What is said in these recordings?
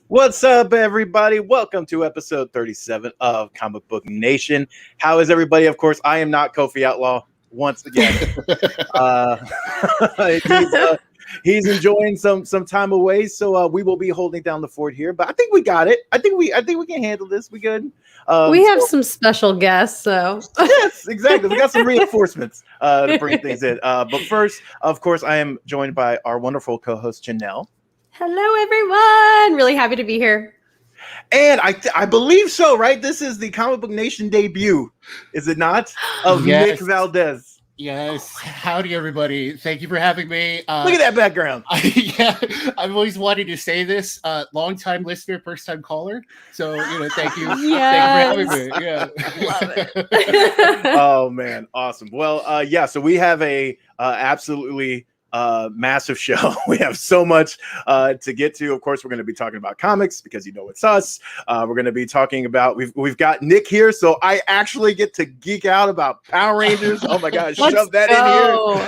What's up, everybody? Welcome to episode 37 of Comic Book Nation. How is everybody? Of course, I am not Kofi Outlaw once again. uh, he's enjoying some time away, so we will be holding down the fort here. But I think we got it. I think we can handle this. We good. We have some special guests, so yes, exactly. We got some reinforcements to bring things in. But first, of course, I am joined by our wonderful co-host Janelle. Hello, everyone. Really happy to be here. And I believe so, right? This is the Comic Book Nation debut, is it not? Of Nick Valdez. Yes. Howdy, everybody. Thank you for having me. Look at that background. I've always wanted to say this. Long-time listener, first-time caller. So, thank you. Thank you for having me. Yeah. Love it. Oh, man. Awesome. Well, so we have a absolutely massive show. We have so much to get to. Of course, we're going to be talking about comics because it's us. We're going to be talking about we've got Nick here, so I actually get to geek out about Power Rangers. Oh my gosh, shove that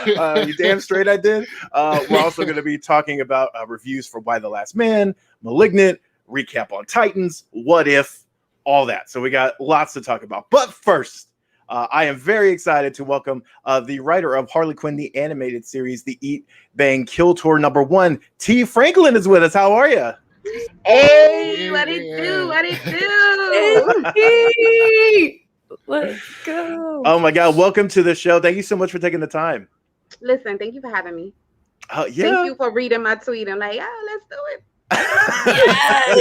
in here. You damn straight I did. We're also going to be talking about reviews for Why the Last Man, Malignant, recap on Titans, What If, all that. So we got lots to talk about. But first, I am very excited to welcome the writer of Harley Quinn, the animated series, the Eat, Bang, Kill Tour #1. T. Franklin is with us. How are you? Hey, what it do? What it do? Hey, let's go. Oh my God. Welcome to the show. Thank you so much for taking the time. Listen, thank you for having me. Yeah. Thank you for reading my tweet. I'm like, let's do it.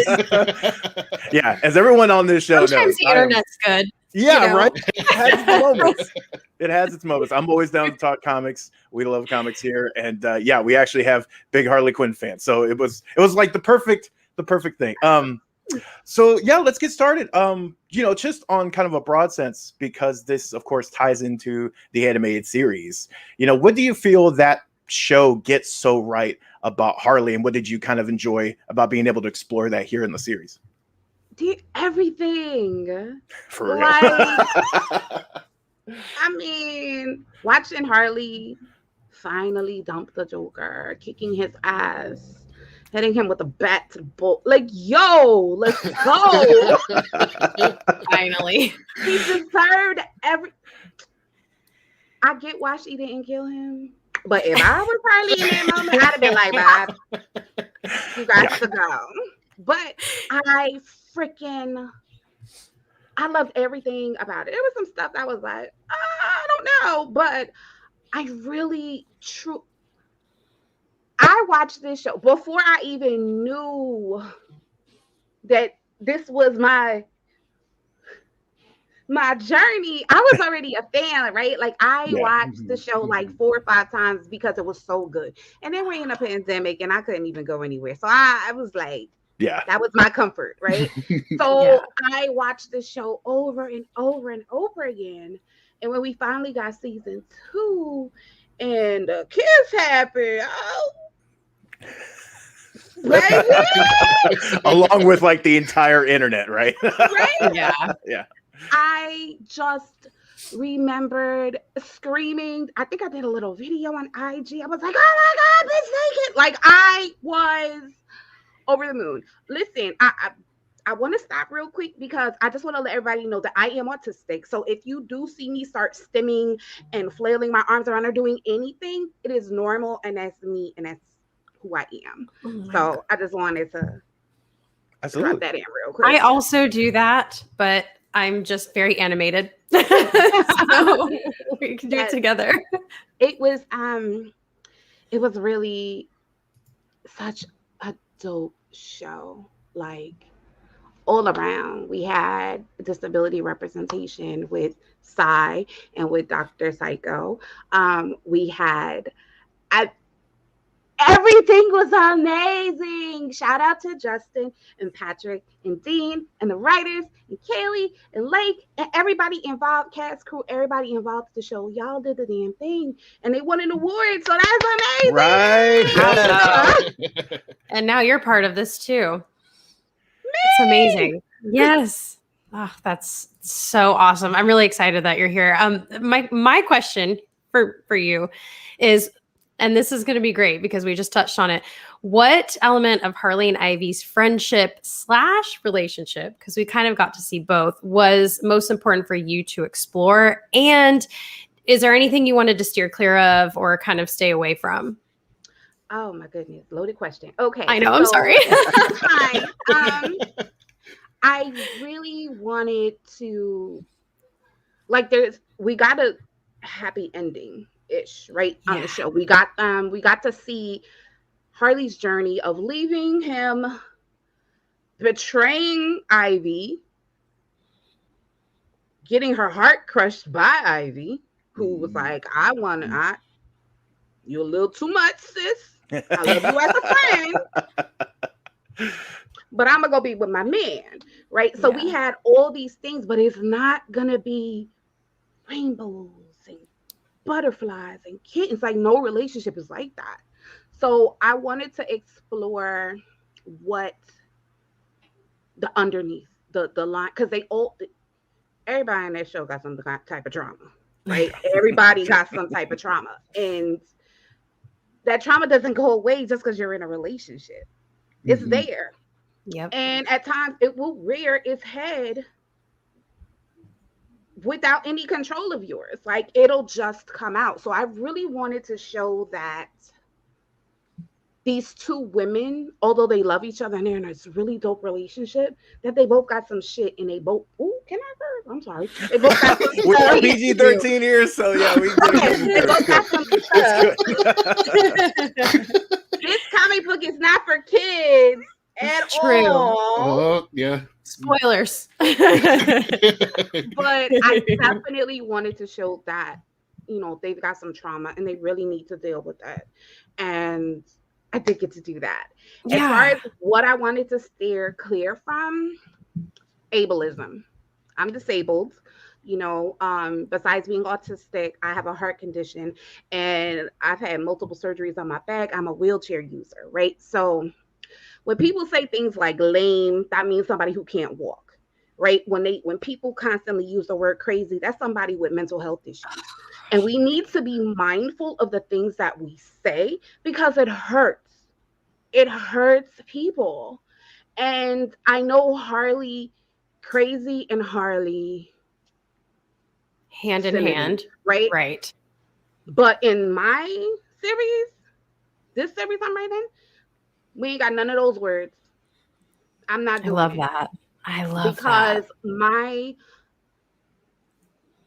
Yes. Yeah, as everyone on this show Sometimes knows, the internet's good. Yeah, right. It has its moments. It has its moments. I'm always down to talk comics. We love comics here, and we actually have big Harley Quinn fans. So it was like the perfect thing. So yeah, let's get started. Just on kind of a broad sense, because this, of course, ties into the animated series. What do you feel that show gets so right about Harley, and what did you kind of enjoy about being able to explore that here in the series? Everything. For real. Watching Harley finally dump the Joker, kicking his ass, hitting him with a bat to the bull. Like, yo, let's go. Finally. He deserved I get why she didn't kill him. But if I was Harley in that moment, I'd have been like, Bob, you got to go. But I loved everything about it. There was some stuff that was like, I don't know. But I watched this show before I even knew that this was my journey. I was already a fan, right? Like I watched the show like 4 or 5 times because it was so good. And then we're in a pandemic and I couldn't even go anywhere. So I was like, that was my comfort, right? So I watched the show over and over and over again. And when we finally got season 2 and the kiss happened, along with like the entire internet, right? Right? Yeah. I just remembered screaming. I think I did a little video on IG. I was like, oh my God, let's take it. Like I was over the moon. Listen, I want to stop real quick because I just want to let everybody know that I am autistic. So if you do see me start stimming and flailing my arms around or doing anything, it is normal and that's me and that's who I am. So I just wanted to drop that in real quick. I also do that, but I'm just very animated. So we can do it together. It was really such a dope show. Like all around, we had disability representation with Psy and with Dr. Psycho. We had everything was amazing. Shout out to Justin and Patrick and Dean and the writers and Kaylee and Lake and everybody involved, cast, crew, everybody involved with the show. Y'all did the damn thing and they won an award. So that's amazing. Right. And now you're part of this too. It's amazing. Yes. Oh, that's so awesome. I'm really excited that you're here. My question for you is, and this is going to be great because we just touched on it. What element of Harley and Ivy's friendship / relationship, because we kind of got to see both, was most important for you to explore? And is there anything you wanted to steer clear of or kind of stay away from? Oh my goodness, loaded question. Okay, I know. I'm sorry. Fine. I really wanted to, like, we got a happy ending ish, right, on the show. We got to see Harley's journey of leaving him, betraying Ivy, getting her heart crushed by Ivy, who was like, "You a little too much, sis. I love you as a friend, but I'm gonna go be with my man," right? So we had all these things, but it's not gonna be rainbows and butterflies and kittens. Like, no relationship is like that. So I wanted to explore what the underneath the line, because everybody in that show got some type of trauma, right? Everybody got some type of trauma, and that trauma doesn't go away just because you're in a relationship. It's there. Yep. And at times it will rear its head without any control of yours. Like, it'll just come out. So I really wanted to show that these two women, although they love each other and they're in this really dope relationship, that they both got some shit, and they both, can I curse? I'm sorry. They both got some We're PG-13 here, so yeah, we they both got some stuff. This comic book is not for kids at True. all. Oh, yeah. Spoilers. But I definitely wanted to show that, they've got some trauma and they really need to deal with that. And I did get to do that. As far as what I wanted to steer clear from, ableism. I'm disabled. Besides being autistic, I have a heart condition and I've had multiple surgeries on my back. I'm a wheelchair user, right? So when people say things like lame, that means somebody who can't walk, right? When people constantly use the word crazy, that's somebody with mental health issues. And we need to be mindful of the things that we say because it hurts. It hurts people. And I know Harley crazy and Harley hand in hand, right? Right. But in my series, this series I'm writing, we ain't got none of those words. I'm not doing that. I love because that.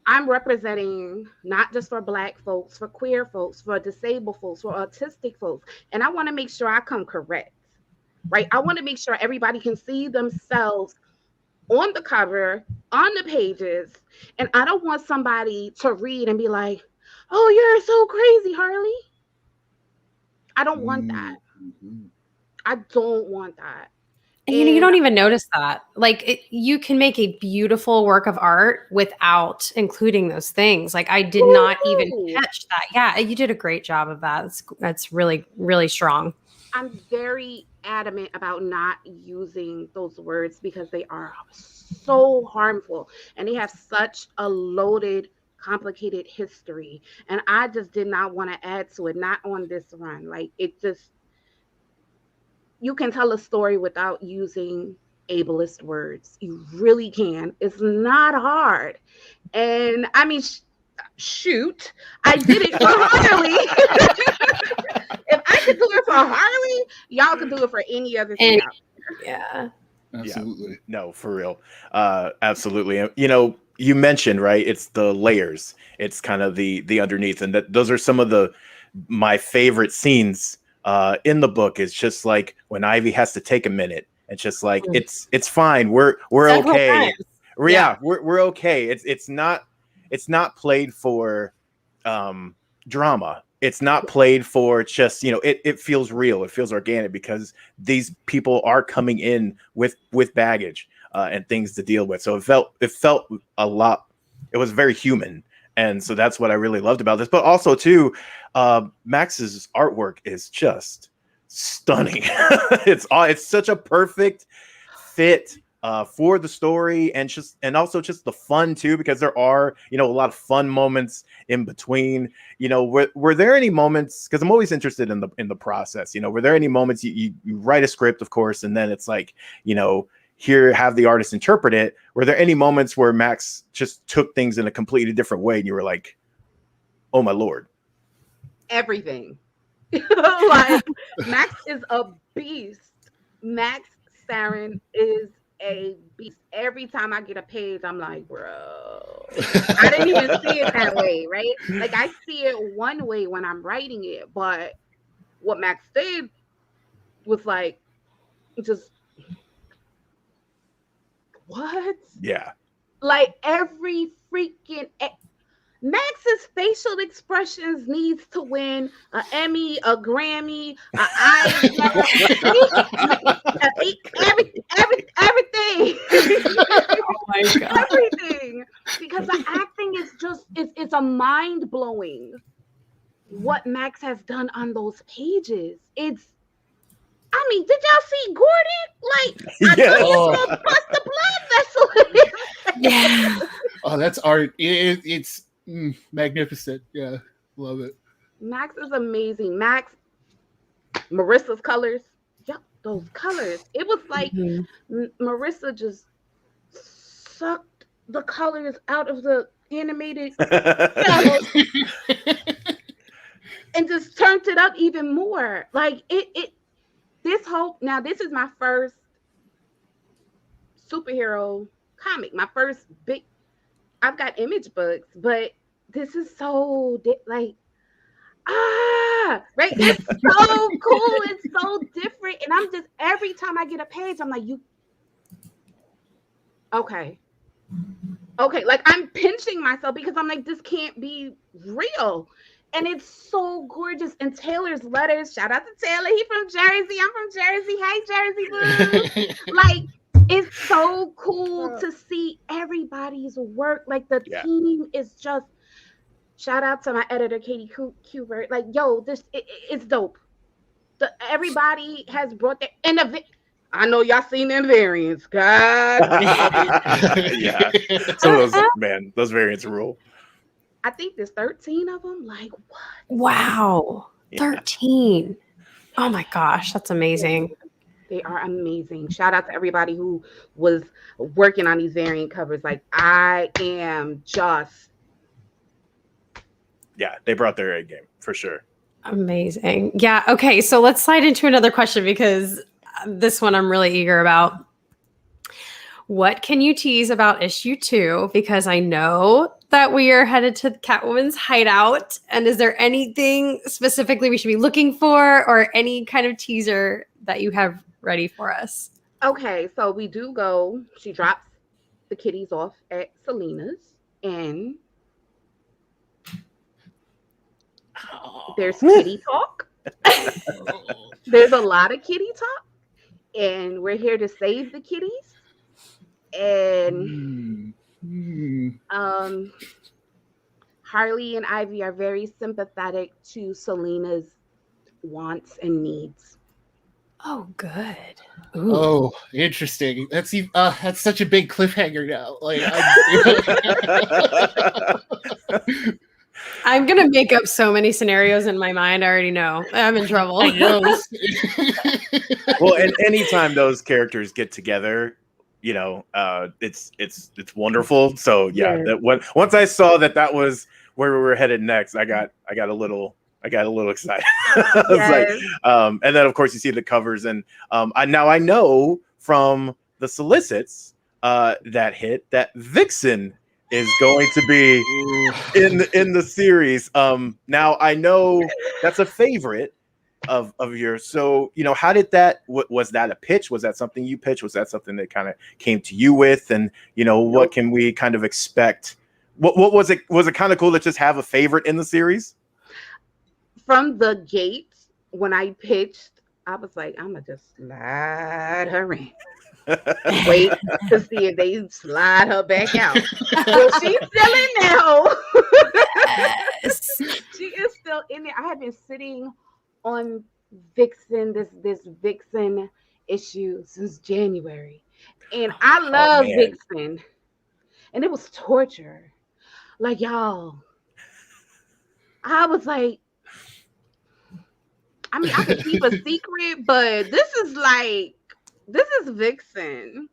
I'm representing not just for Black folks, for queer folks, for disabled folks, for autistic folks. And I want to make sure I come correct, right? I want to make sure everybody can see themselves on the cover, on the pages. And I don't want somebody to read and be like, "Oh, you're so crazy, Harley." I don't want that. I don't want that. And you don't even notice that. Like, you can make a beautiful work of art without including those things. Like, I did not even catch that. Yeah, you did a great job of that. That's really, really strong. I'm very adamant about not using those words because they are so harmful and they have such a loaded, complicated history. And I just did not want to add to it, not on this run. Like, you can tell a story without using ableist words. You really can. It's not hard. And I mean, shoot, I did it for Harley. If I could do it for Harley, y'all could do it for any other thing out there. Yeah. Absolutely. Yeah. No, for real. Absolutely. You mentioned, right, it's the layers. It's kind of the underneath. And those are some of my favorite scenes in the book. Is just like when Ivy has to take a minute. It's just like, it's fine. We're okay. Yeah, we're okay. It's not played for drama. It's not played for just, it feels real. It feels organic because these people are coming in with baggage and things to deal with. So it felt a lot. It was very human. And so that's what I really loved about this. But also too, Max's artwork is just stunning. It's such a perfect fit for the story and also just the fun too, because there are, you know, a lot of fun moments in between. You know, were there any moments, because I'm always interested in the process, you know, were there any moments you write a script, of course, and then it's like, you know, here, have the artist interpret it. Were there any moments where Max just took things in a completely different way and you were like, oh my Lord? Everything. Like, Max is a beast. Max Sarin is a beast. Every time I get a page, I'm like, bro, I didn't even see it that way, right? Like, I see it one way when I'm writing it, but what Max did was like, just what? Yeah. Like, every freaking Max's facial expressions needs to win an Emmy, a Grammy, an everything. Oh my God. Everything. Because the acting is just, it's a mind blowing what Max has done on those pages. I mean, did y'all see Gordon? Like, I know you saw bust the blood vessel. Yeah. Oh, that's art. It's magnificent. Yeah, love it. Max is amazing. Max, Marissa's colors. Yep, those colors. It was like Marissa just sucked the colors out of the animated and just turned it up even more. Like this is my first superhero comic. My first big. I've got Image books, but this is so right? It's so cool. It's so different. And I'm just, every time I get a page, I'm like, okay. Like, I'm pinching myself because I'm like, this can't be real. And it's so gorgeous. And Taylor's letters, shout out to Taylor. He's from Jersey. I'm from Jersey. Hey, Jersey boo. Like, it's so cool to see everybody's work. Like, the team is just, shout out to my editor, Katie Kubert. Like, yo, it's dope. Everybody has brought their, and I know y'all seen them variants. God. Yeah. Some of those, man, those variants rule. I think there's 13 of them. Like, what? Wow. 13. Oh my gosh, that's amazing. They are amazing. Shout out to everybody who was working on these variant covers. Like, I am just. Yeah, they brought their A game for sure. Amazing. Yeah. Okay. So let's slide into another question, because this one I'm really eager about. What can you tease about issue 2? Because I know that we are headed to Catwoman's hideout. And is there anything specifically we should be looking for, or any kind of teaser that you have ready for us? Okay. So we do go. She drops the kitties off at Selena's, and there's kitty talk. There's a lot of kitty talk, and we're here to save the kitties. And Harley and Ivy are very sympathetic to Selena's wants and needs. Oh, good. Ooh. Oh, interesting. That's such a big cliffhanger now. Like, I'm gonna make up so many scenarios in my mind. I already know. I'm in trouble. Well, and anytime those characters get together, you know, it's wonderful. So yeah. Once I saw that was where we were headed next, I got a little excited. Yes. And then of course you see the covers, and I know from the solicits that hit that Vixen is going to be in the series. Now I know that's a favorite of yours. So, you know, how did that, was that a pitch? Was that something you pitched? Was that something that kind of came to you with? And, you know, what can we kind of expect? What was it? Was it kind of cool to just have a favorite in the series? From the gate, when I pitched, I was like, I'm going to just slide her in. Wait to see if they slide her back out. Well, she's still in there. Yes. She is still in there. I have been sitting on Vixen, this Vixen issue since January. And I love man. Vixen. And it was torture. Like, y'all, I was like, I mean, I can keep a secret, but this is Vixen.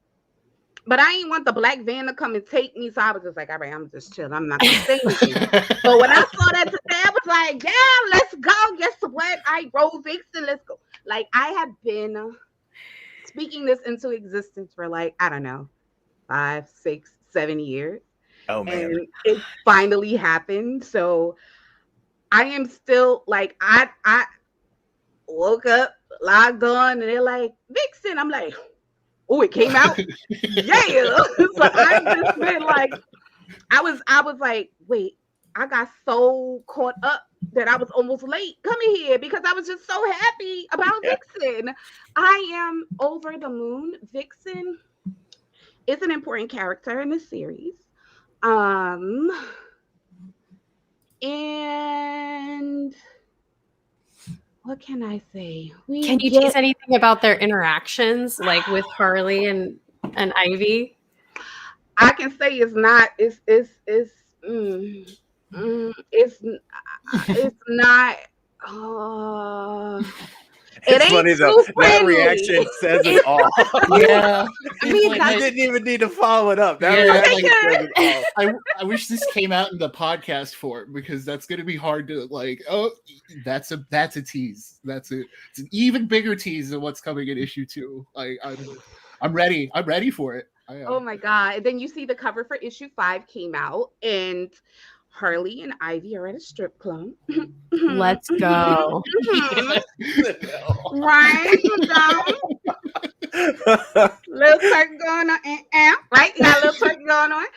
But I ain't want the black van to come and take me. So I was just like, all right, I'm just chill. I'm not going to say anything. But when I saw that today, I was like, yeah, let's go. Guess what? I wrote Vixen. Let's go. Like, I have been speaking this into existence for like, I don't know, 5, 6, 7 years. Oh, man. And it finally happened. So I am still like, I woke up, logged on, and they're like, Vixen. I'm like, oh, it came out. Yeah. So I just been like, I was like, wait, I got so caught up that I was almost late coming here because I was just so happy about Vixen. I am over the moon. Vixen is an important character in this series. And what can I say? Can you tease anything about their interactions, like with Harley and Ivy? I can say it's not. It's not. It's ain't funny though. too That friendly. reaction says it all. Yeah. I mean, Like, I didn't even need to follow it up. That Yeah, reaction like- says it all. I wish this came out in the podcast form because that's going to be hard to like. Oh, that's a tease. It's an even bigger tease than what's coming in issue 2. Like I'm ready. I'm ready for it. I am. Oh my God. And then you see the cover for issue 5 came out, and Harley and Ivy are at a strip club. Let's go. Right? Little turkey going on. Right? Got a little turkey going on.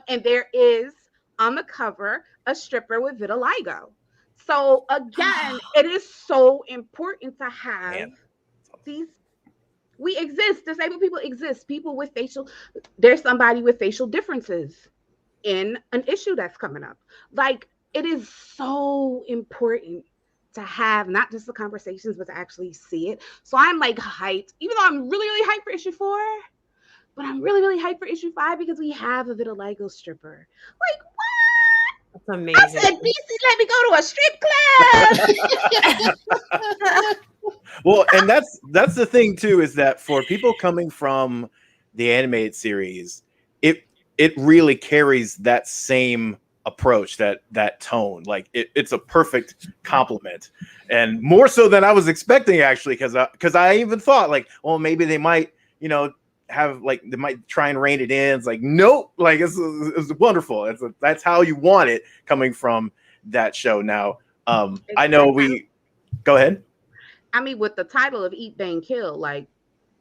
And there is on the cover a stripper with vitiligo. So again, it is so important to have these. We exist. Disabled people exist. People with there's somebody with facial differences in an issue that's coming up. Like, it is so important to have not just the conversations, but to actually see it. So I'm like hyped, even though I'm really, really hyped for issue 4, but I'm really, really hyped for issue 5 because we have a vitiligo stripper. Like, what? That's amazing. I said, BC, let me go to a strip club. Well, and that's the thing too, is that for people coming from the animated series, it really carries that same approach, that tone. Like it's a perfect compliment, and more so than I was expecting, actually, because I even thought like, well, maybe they might, have like they might try and rein it in. It's like, nope, like it's wonderful. That's how you want it coming from that show. Now, I know we go ahead. I mean, with the title of Eat, Bang, Kill, like,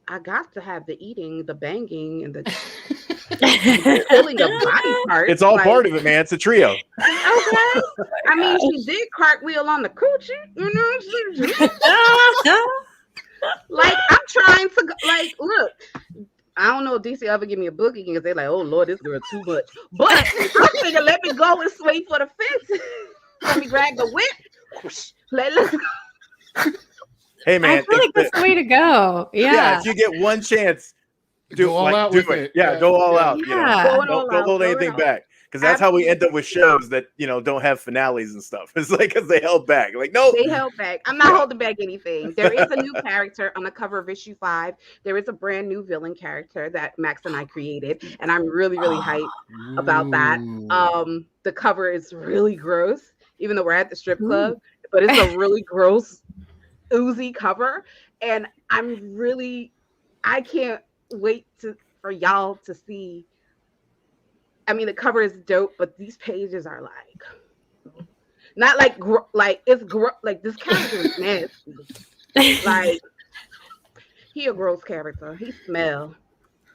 I got to have the eating, the banging, and the killing of body parts. It's all like, part of it, man. It's a trio. Okay. I mean, she did cartwheel on the coochie. Like, I'm trying to, like, look. I don't know if DC ever give me a book again because they're like, oh, Lord, this girl too much. But I figure let me go and swing for the fence. Let me grab the whip. Let's go. Hey, man. I feel like that's the way to go. Yeah. If you get one chance, Go all out with it. Yeah, go all out. Yeah. Don't hold anything back. Because that's how we end up with shows that, don't have finales and stuff. It's like because they held back. Like, no. They held back. I'm not holding back anything. There is a new character on the cover of issue 5. There is a brand new villain character that Max and I created. And I'm really, really hyped about that. The cover is really gross, even though we're at the strip club. But it's a really gross, oozy cover. And I can't wait for y'all to see. I mean, the cover is dope, but these pages are like, not like like this character is nasty. Like, he a gross character. He smell.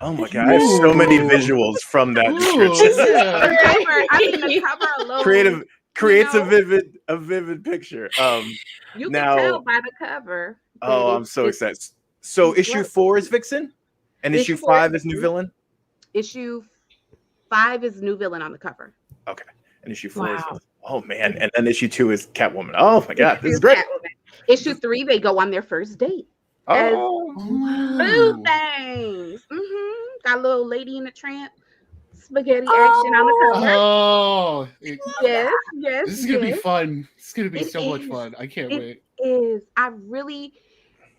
Oh my God! I have so many visuals from that description. The cover alone creates a vivid picture. You now, can tell by the cover. Oh, I'm so excited. So issue 4 is Vixen, and issue 5 is new villain. Issue 5 is new villain on the cover. Okay, and issue 4 is man, and then issue 2 is Catwoman. Oh my God, this is great. Catwoman. Issue 3, they go on their first date. Oh, blue things. Got a little Lady and the Tramp spaghetti action on the cover. Oh, Yes. this is gonna be fun. It's gonna be so much is. fun. I can't wait. It is. I really,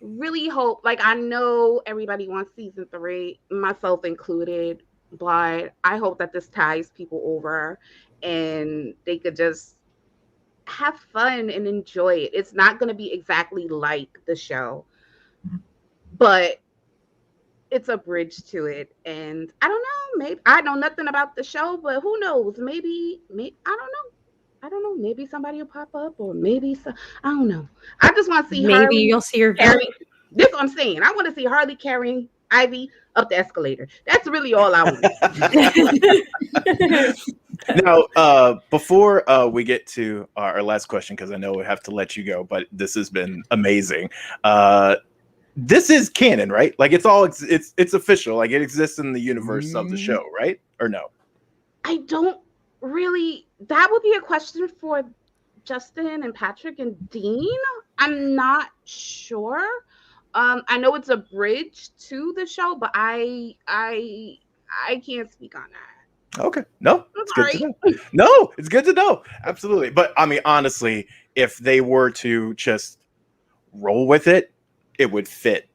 really hope. Like, I know everybody wants season 3, myself included. But I hope that this ties people over, and they could just have fun and enjoy it. It's not going to be exactly like the show, but it's a bridge to it. And I don't know, maybe I know nothing about the show, but who knows? Maybe I don't know. Maybe somebody will pop up, or maybe I don't know. I just want to see Maybe Harley you'll see your carry. This is what I'm saying. I want to see Harley carrying Ivy up the escalator. That's really all I want. Now, before we get to our last question, because I know we have to let you go, but this has been amazing. This is canon, right? Like, it's all it's official. Like, it exists in the universe of the show, right? Or no? I don't really. That would be a question for Justin and Patrick and Dean. I'm not sure. I know it's a bridge to the show, but I can't speak on that. Okay. No, it's good to know. No, it's good to know. Absolutely. But I mean, honestly, if they were to just roll with it, it would fit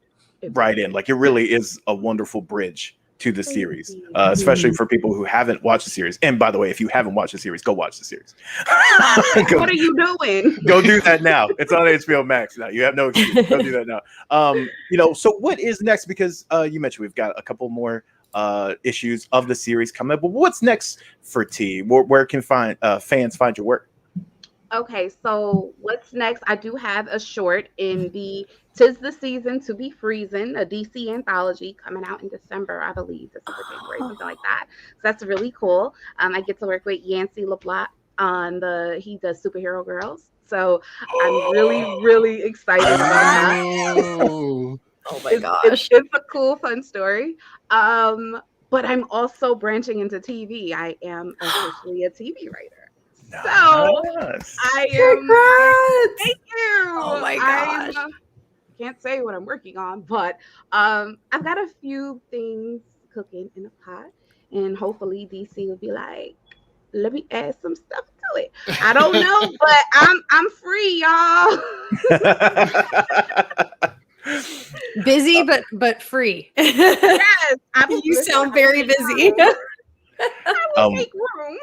right in. Like, it really is a wonderful bridge to the series, especially for people who haven't watched the series. And by the way, if you haven't watched the series, go watch the series. What are you doing? Go do that now. It's on HBO Max now. You have no excuse. Go do that now. So what is next? Because you mentioned we've got a couple more issues of the series coming up. But what's next for T? Where can fans find your work? Okay, so what's next? I do have a short in the "'Tis the Season to Be Freezing," a DC anthology coming out in December, I believe, December, January, something like that. So that's really cool. I get to work with Yancey LeBlanc on he does Superhero Girls. So I'm really, really excited about that. Oh my gosh. It's a cool, fun story. But I'm also branching into TV. I am officially a TV writer. Nice. So I am. Thank you. Oh my gosh. Can't say what I'm working on, but I've got a few things cooking in a pot, and hopefully DC will be like, let me add some stuff to it. I don't know, but I'm free, y'all. Busy, but free. Yes, you sound very busy. I will make room.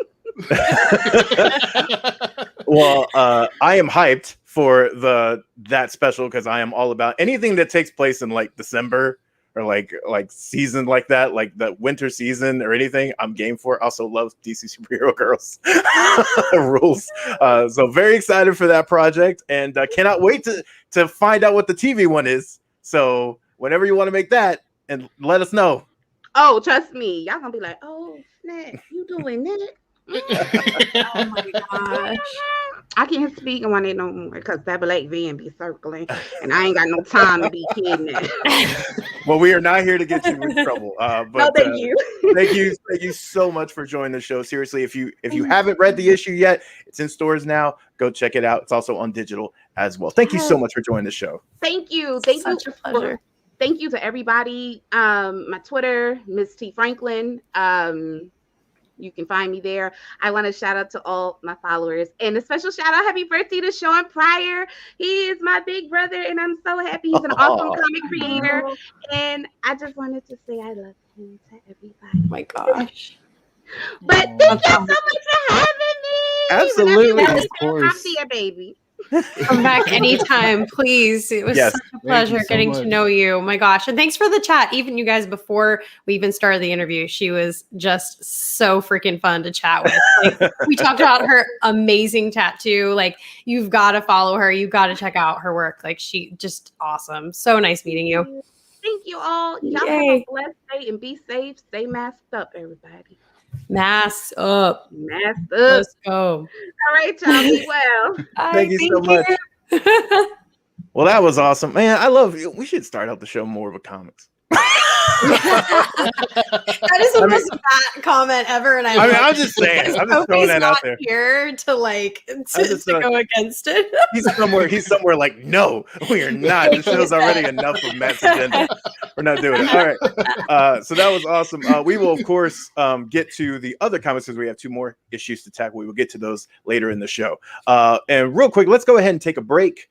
Well, I am hyped for that special, because I am all about anything that takes place in like December or like season like that, like the winter season or anything. I'm game for. Also love DC Superhero Girls rules. So very excited for that project, and cannot wait to find out what the TV one is. So whenever you want to make that, and let us know. Oh, trust me, y'all gonna be like, oh snap, you doing that? Oh my gosh. I can't speak on it no more because that black van be circling, and I ain't got no time to be kidnapped. Well, we are not here to get you in trouble. But no, thank you. thank you so much for joining the show. Seriously, if you haven't read the issue yet, it's in stores now. Go check it out. It's also on digital as well. Thank you so much for joining the show. Thank you. Such a pleasure. Thank you to everybody. My Twitter, Ms. T Franklin. You can find me there. I want to shout out to all my followers, and a special shout out, happy birthday to Sean Pryor. He is my big brother, and I'm so happy. He's an awesome comic creator, and I just wanted to say I love him to everybody. Oh my gosh. But thank you so much for having me. Absolutely. Of course. I'm there, baby. Come back anytime, please. It was such a pleasure getting to know you. Oh my gosh. And thanks for the chat. Even you guys, before we even started the interview, she was just so freaking fun to chat with. Like, we talked about her amazing tattoo. Like, you've got to follow her. You've got to check out her work. Like, she just awesome. So nice meeting you. Thank you all. Y'all have a blessed day and be safe. Stay masked up, everybody. Masks up. Masked up. Let's go. All right, y'all. Be well. Thank you so much. Well, that was awesome, man. I love you. We should start out the show more with comics. That is the most bad comment ever, and I mean, I'm just saying. I'm just throwing that out there. Here to go against it. He's somewhere like, no, we are not. This show's already enough of Matt's agenda. We're not doing it. All right. So that was awesome. We will, of course, get to the other comments because we have 2 more issues to tackle. We will get to those later in the show. And real quick, let's go ahead and take a break,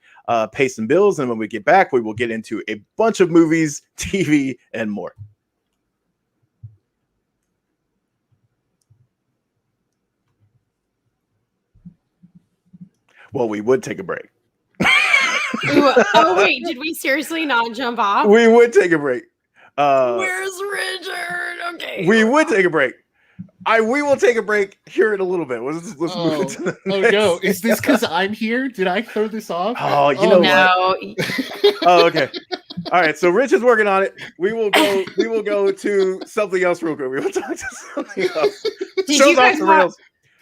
pay some bills, and when we get back, we will get into a bunch of movies, TV, and more. Well, we would take a break. Oh wait, did we seriously not jump off? We would take a break. Where's Richard? Okay. We would take a break. We will take a break here in a little bit. Let's move into the next. No. Is this because I'm here? Did I throw this off? Oh, you know no. what? Oh, okay. All right. So Rich is working on it. We will go to something else real quick. We will talk to something else. Did you guys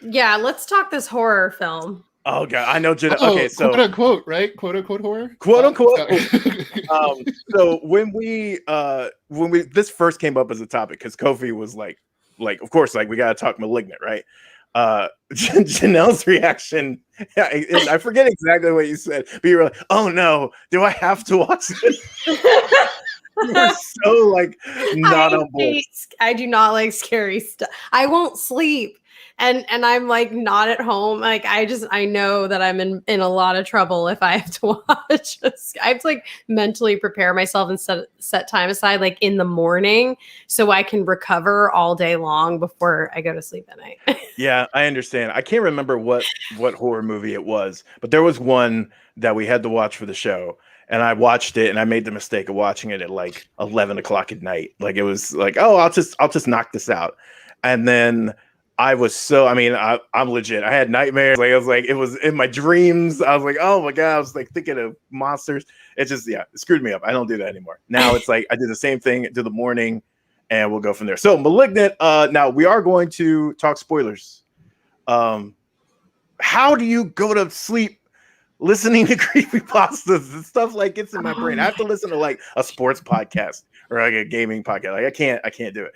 Yeah, let's talk this horror film. Oh god, I know. Okay, so quote unquote, right? Quote unquote horror. Quote unquote. So when we this first came up as a topic, because Kofi was like, of course, like we gotta talk Malignant, right? Janelle's reaction, I forget exactly what you said, but you were like, "Oh no, do I have to watch this?" You were so like not on board. I do not like scary stuff. I won't sleep. And I'm like not at home. Like I know that I'm in a lot of trouble if I have to watch this. I have to like mentally prepare myself and set time aside like in the morning so I can recover all day long before I go to sleep at night. Yeah, I understand. I can't remember what horror movie it was, but there was one that we had to watch for the show. And I watched it and I made the mistake of watching it at like 11 o'clock at night. Like it was like, oh, I'll just knock this out. And then I'm legit. I had nightmares. Like I was like, it was in my dreams. I was like, oh my God. I was like thinking of monsters. It just, it screwed me up. I don't do that anymore. Now it's like, I do the same thing to the morning and we'll go from there. So Malignant, now we are going to talk spoilers. How do you go to sleep listening to creepypastas and stuff like it's in my brain? I have to listen to like a sports podcast or like a gaming podcast. Like I can't do it.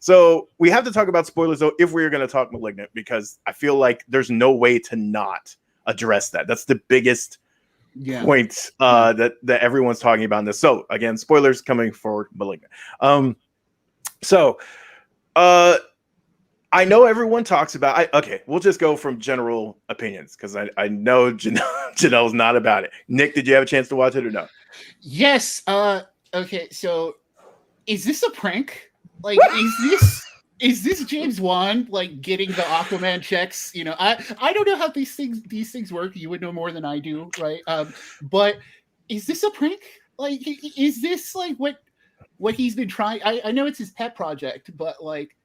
So we have to talk about spoilers though if we're going to talk Malignant, because I feel like there's no way to not address that. That's the biggest point that everyone's talking about in this. So again, spoilers coming for Malignant. I know everyone talks about. We'll just go from general opinions because I know Janelle's not about it. Nick, did you have a chance to watch it or no? Yes. Okay. So, is this a prank? Like, is this James Wan like getting the Aquaman checks? You know, I don't know how these things work. You would know more than I do, right? But is this a prank? Like, is this like what he's been trying? I know it's his pet project, but like,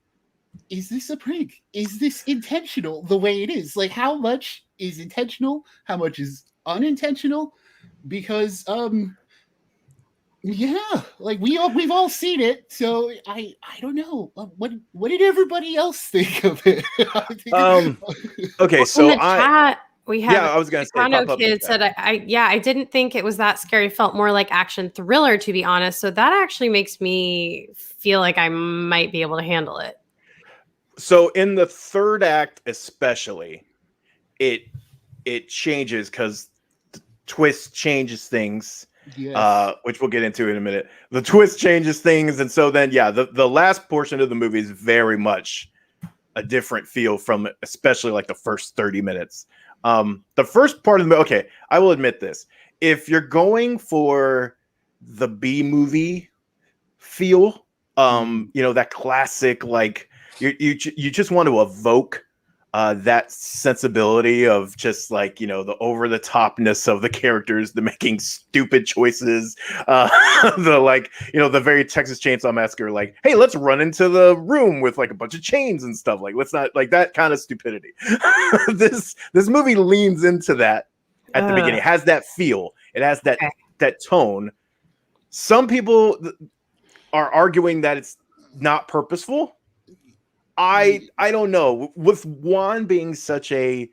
is this a prank? Is this intentional the way it is? Like, how much is intentional? How much is unintentional? Because like we've all seen it, so I don't know. What did everybody else think of it? Okay, so we have I was gonna say Toronto Kid said I didn't think it was that scary. It felt more like action thriller, to be honest. So that actually makes me feel like I might be able to handle it. So in the third act, especially, it changes because the twist changes things, which we'll get into in a minute. The twist changes things, and so then the last portion of the movie is very much a different feel from especially like the first 30 minutes. The first part of the movie, okay, I will admit this: if you're going for the B movie feel, that classic like. You just want to evoke that sensibility of just like, the over the topness of the characters, the making stupid choices, the very Texas Chainsaw Massacre, like, hey, let's run into the room with like a bunch of chains and stuff. Like, let's not like that kind of stupidity. This movie leans into that at the beginning. It has that feel. It has that tone. Some people are arguing that it's not purposeful. I don't know. With Juan being such a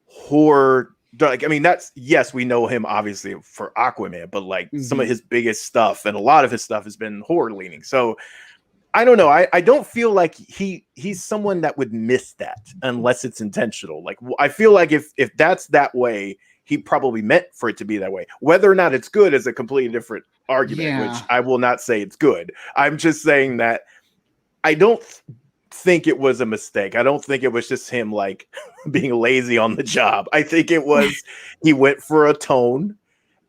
horror like, I mean, that's, yes, we know him obviously for Aquaman, but like some of his biggest stuff and a lot of his stuff has been horror leaning. So I don't know. I don't feel like he's someone that would miss that unless it's intentional. Like, I feel like if that's that way, he probably meant for it to be that way. Whether or not it's good is a completely different argument, which I will not say it's good. I'm just saying that I don't think it was a mistake. I don't think it was just him like being lazy on the job. I think it was he went for a tone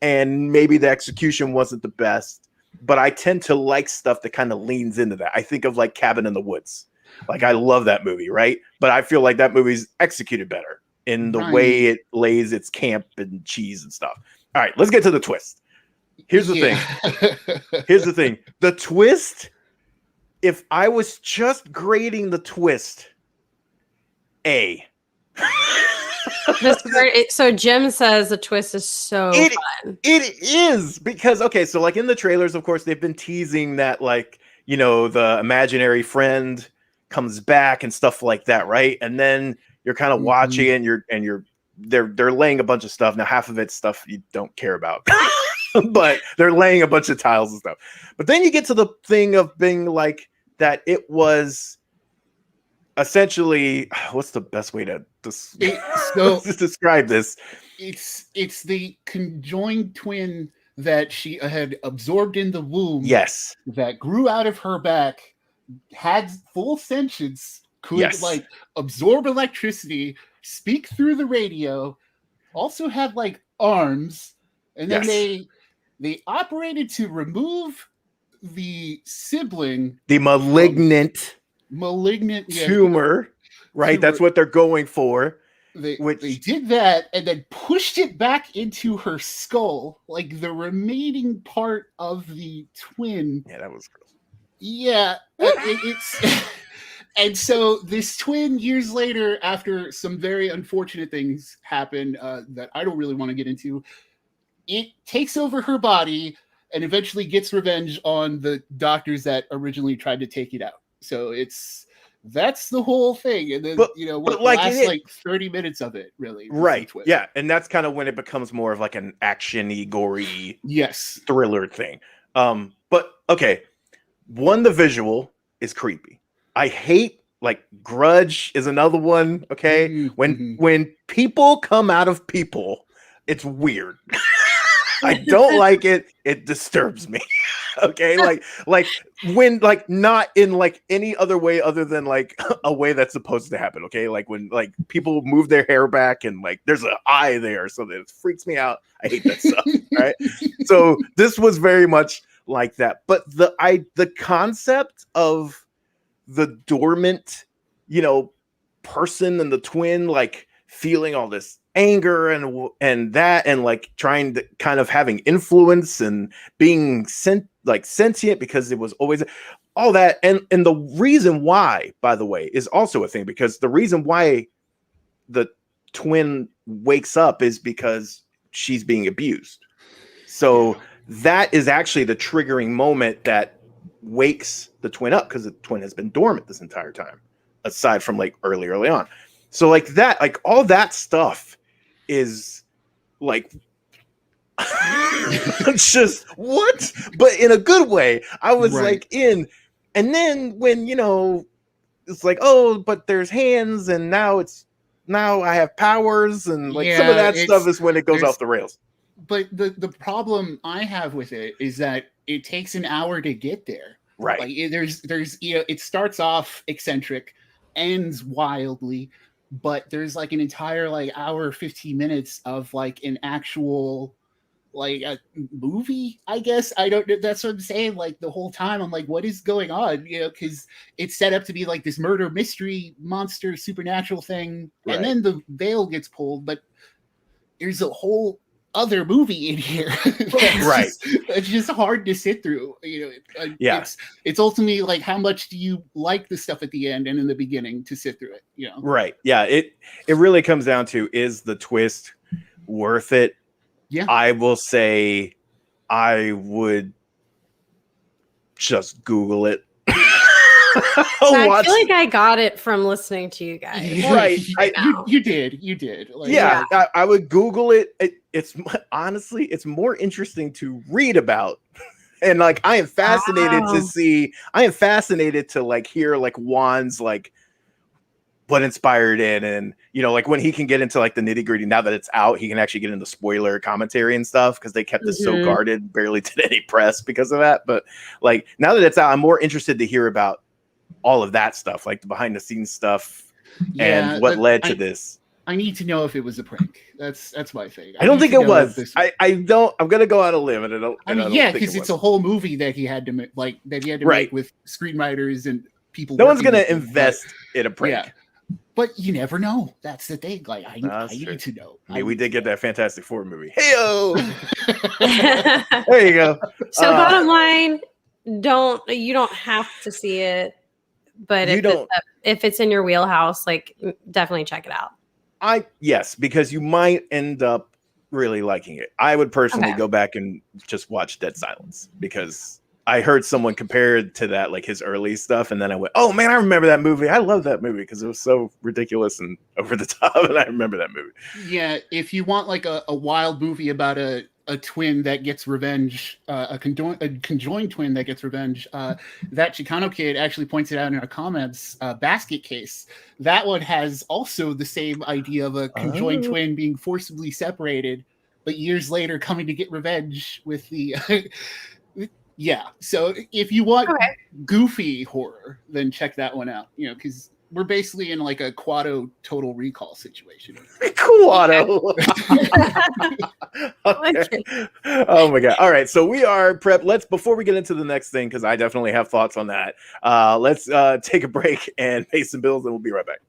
and maybe the execution wasn't the best. But I tend to like stuff that kind of leans into that. I think of like Cabin in the Woods. Like, I love that movie, right? But I feel like that movie's executed better in the way it lays its camp and cheese and stuff. All right, let's get to the twist. Here's the thing. Here's the thing. The twist, if I was just grading the twist, A. So Jim says the twist is so fun. It is, because okay, so like in the trailers, of course, they've been teasing that, like, you know, the imaginary friend comes back and stuff like that, right? And then you're kind of watching it, and they're laying a bunch of stuff. Now, half of it's stuff you don't care about, but they're laying a bunch of tiles and stuff. But then you get to the thing of being like that it was essentially, what's the best way to describe this? It's the conjoined twin that she had absorbed in the womb. Yes. That grew out of her back, had full sentience, could like absorb electricity, speak through the radio, also had like arms, and then they operated to remove the sibling, the malignant tumor, right? That's what they're going for. They did that and then pushed it back into her skull, like the remaining part of the twin. Yeah, that was gross. Yeah, it's and so this twin, years later, after some very unfortunate things happen that I don't really want to get into, it takes over her body and eventually gets revenge on the doctors that originally tried to take it out. So that's the whole thing. And then, last like 30 minutes of it, really. Right. Yeah. And that's kind of when it becomes more of like an action-y, gory thriller thing. But okay. One, the visual is creepy. I hate, like, Grudge is another one. Okay. When people come out of people, it's weird. I don't like it. It disturbs me. Okay, like when, like, not in like any other way other than like a way that's supposed to happen. Okay, like when like people move their hair back and like there's an eye there, so that it freaks me out. I hate that stuff. Right. So this was very much like that. But the concept of the dormant, person and the twin, like feeling all this anger and that, and like trying to kind of having influence and being sentient, because it was always all that. And the reason why, by the way, is also a thing, because the reason why the twin wakes up is because she's being abused. So that is actually the triggering moment that wakes the twin up, because the twin has been dormant this entire time, aside from like early on. So like that, like all that stuff is like just what, but in a good way. I was like in, and then when it's like, oh, but there's hands, and now I have powers, and like some of that stuff is when it goes off the rails. But the problem I have with it is that it takes an hour to get there. Right. Like there's it starts off eccentric, ends wildly, but there's like an entire like hour 15 minutes of like an actual like a movie, I guess. I don't, that's what I'm saying. Like the whole time I'm like, what is going on? Because it's set up to be like this murder mystery monster supernatural thing, and then the veil gets pulled, but there's a whole other movie in here. It's just hard to sit through. It's ultimately like, how much do you like the stuff at the end and in the beginning to sit through it? Right. Yeah. It really comes down to, is the twist worth it? Yeah. I will say I would just Google it. I feel like I got it from listening to you guys. Right. You did. Like, yeah, I would Google it. It's honestly, it's more interesting to read about. And like, I am fascinated to see, I am fascinated to like hear like Juan's like what inspired it. And, you know, like when he can get into like the nitty gritty, now that it's out, he can actually get into spoiler commentary and stuff because they kept it so guarded, barely did any press because of that. But like now that it's out, I'm more interested to hear about all of that stuff, like the behind the scenes stuff and what led to this. I need to know if it was a prank. That's my thing. I don't think it was. I don't. I'm gonna go out on a limb, and I don't. Yeah, because it's a whole movie that he had to make, make with screenwriters and people. No one's gonna invest in a prank. Yeah, but you never know. That's the thing. Like I need to know. I mean, we did get that Fantastic Four movie. Hey-o! There you go. So bottom line, you don't have to see it, but if it's in your wheelhouse, like definitely check it out. Yes, because you might end up really liking it. I would personally go back and just watch Dead Silence because I heard someone compare it to that, like his early stuff, and then I went, "Oh man, I remember that movie. I love that movie because it was so ridiculous and over the top." And I remember that movie. Yeah, if you want like a wild movie about a twin that gets revenge, a conjoined twin that gets revenge, that Chicano kid actually pointed out in our comments, Basket Case. That one has also the same idea of a conjoined twin being forcibly separated, but years later coming to get revenge with the... yeah, so if you want goofy horror, then check that one out, you know, because we're basically in like a Quado Total Recall situation. Quado. Okay. Oh my god. All right. So we are prepped. Before we get into the next thing, because I definitely have thoughts on that. Let's take a break and pay some bills, and we'll be right back.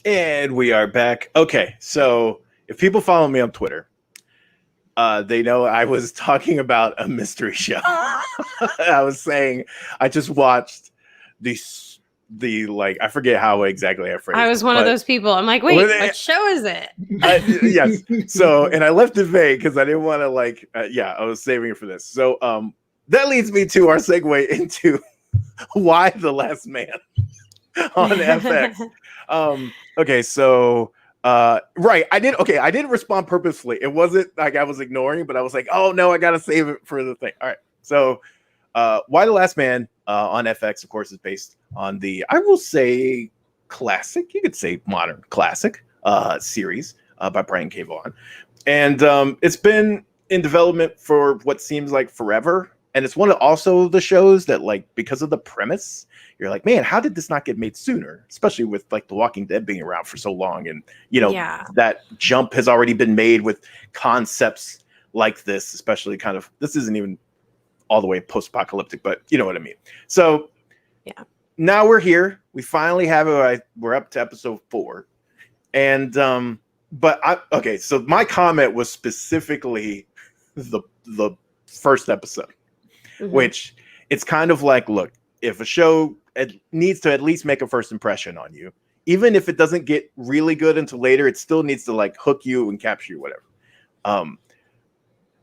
And we are back. Okay, so if people follow me on Twitter, they know I was talking about a mystery show. I was saying I just watched the like, I forget how exactly I phrased it. I was one of those people. I'm like, wait, what show is it? Yes. So, and I left it vague because I didn't want to like, I was saving it for this. So that leads me to our segue into Why the Last Man on FX. Okay, so right, I didn't respond purposefully. It wasn't like I was ignoring, but I was like, oh no, I gotta save it for the thing. All right, so Why the Last Man on FX, of course, is based on the, I will say, classic, you could say modern classic series by Brian K. Vaughan. And it's been in development for what seems like forever. And it's one of also the shows that, like, because of the premise, you're like, man, how did this not get made sooner? Especially with like The Walking Dead being around for so long. And, you know, that jump has already been made with concepts like this, especially kind of, this isn't even all the way post-apocalyptic, but you know what I mean? So now we're here. We finally have it. We're up to episode 4. And, so my comment was specifically the first episode. Which it's kind of like, look, if a show needs to at least make a first impression on you, even if it doesn't get really good until later, it still needs to like hook you and capture you, whatever.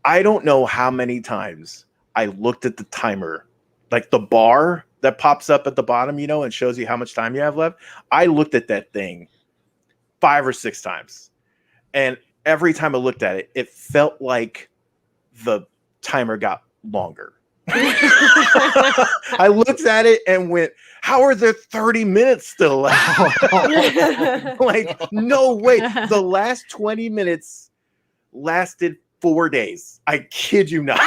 I don't know how many times I looked at the timer, like the bar that pops up at the bottom, you know, and shows you how much time you have left. I looked at that thing 5 or 6 times. And every time I looked at it, it felt like the timer got longer. I looked at it and went, how are there 30 minutes still left? Like, no way. The last 20 minutes lasted 4 days. I kid you not.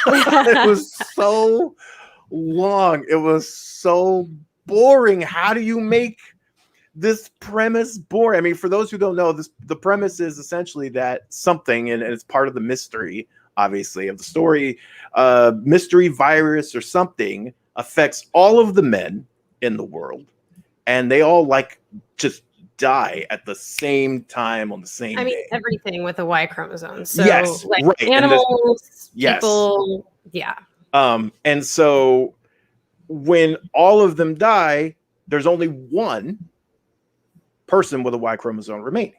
It was so long. It was so boring. How do you make this premise boring? I mean, for those who don't know, the premise is essentially that something, and it's part of the mystery, obviously, of the story, mystery virus or something affects all of the men in the world, and they all like just die at the same time on the same day. Everything with a Y chromosome. So yes, like right. animals, Yes. people, yeah. And so when all of them die, there's only one person with a Y chromosome remaining.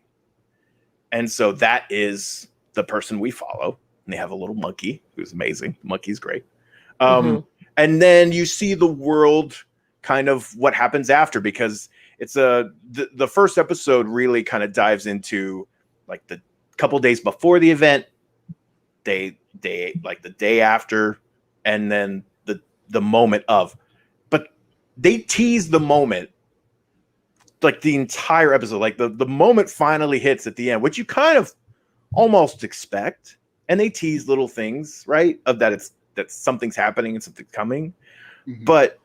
And so that is the person we follow. And they have a little monkey who's amazing. The monkey's great. And then you see the world, kind of what happens after, because it's the first episode really kind of dives into like the couple days before the event, they like the day after, and then the moment of. But they tease the moment like the entire episode, like the moment finally hits at the end, which you kind of almost expect, and they tease little things, right, of that something's happening and something's coming. But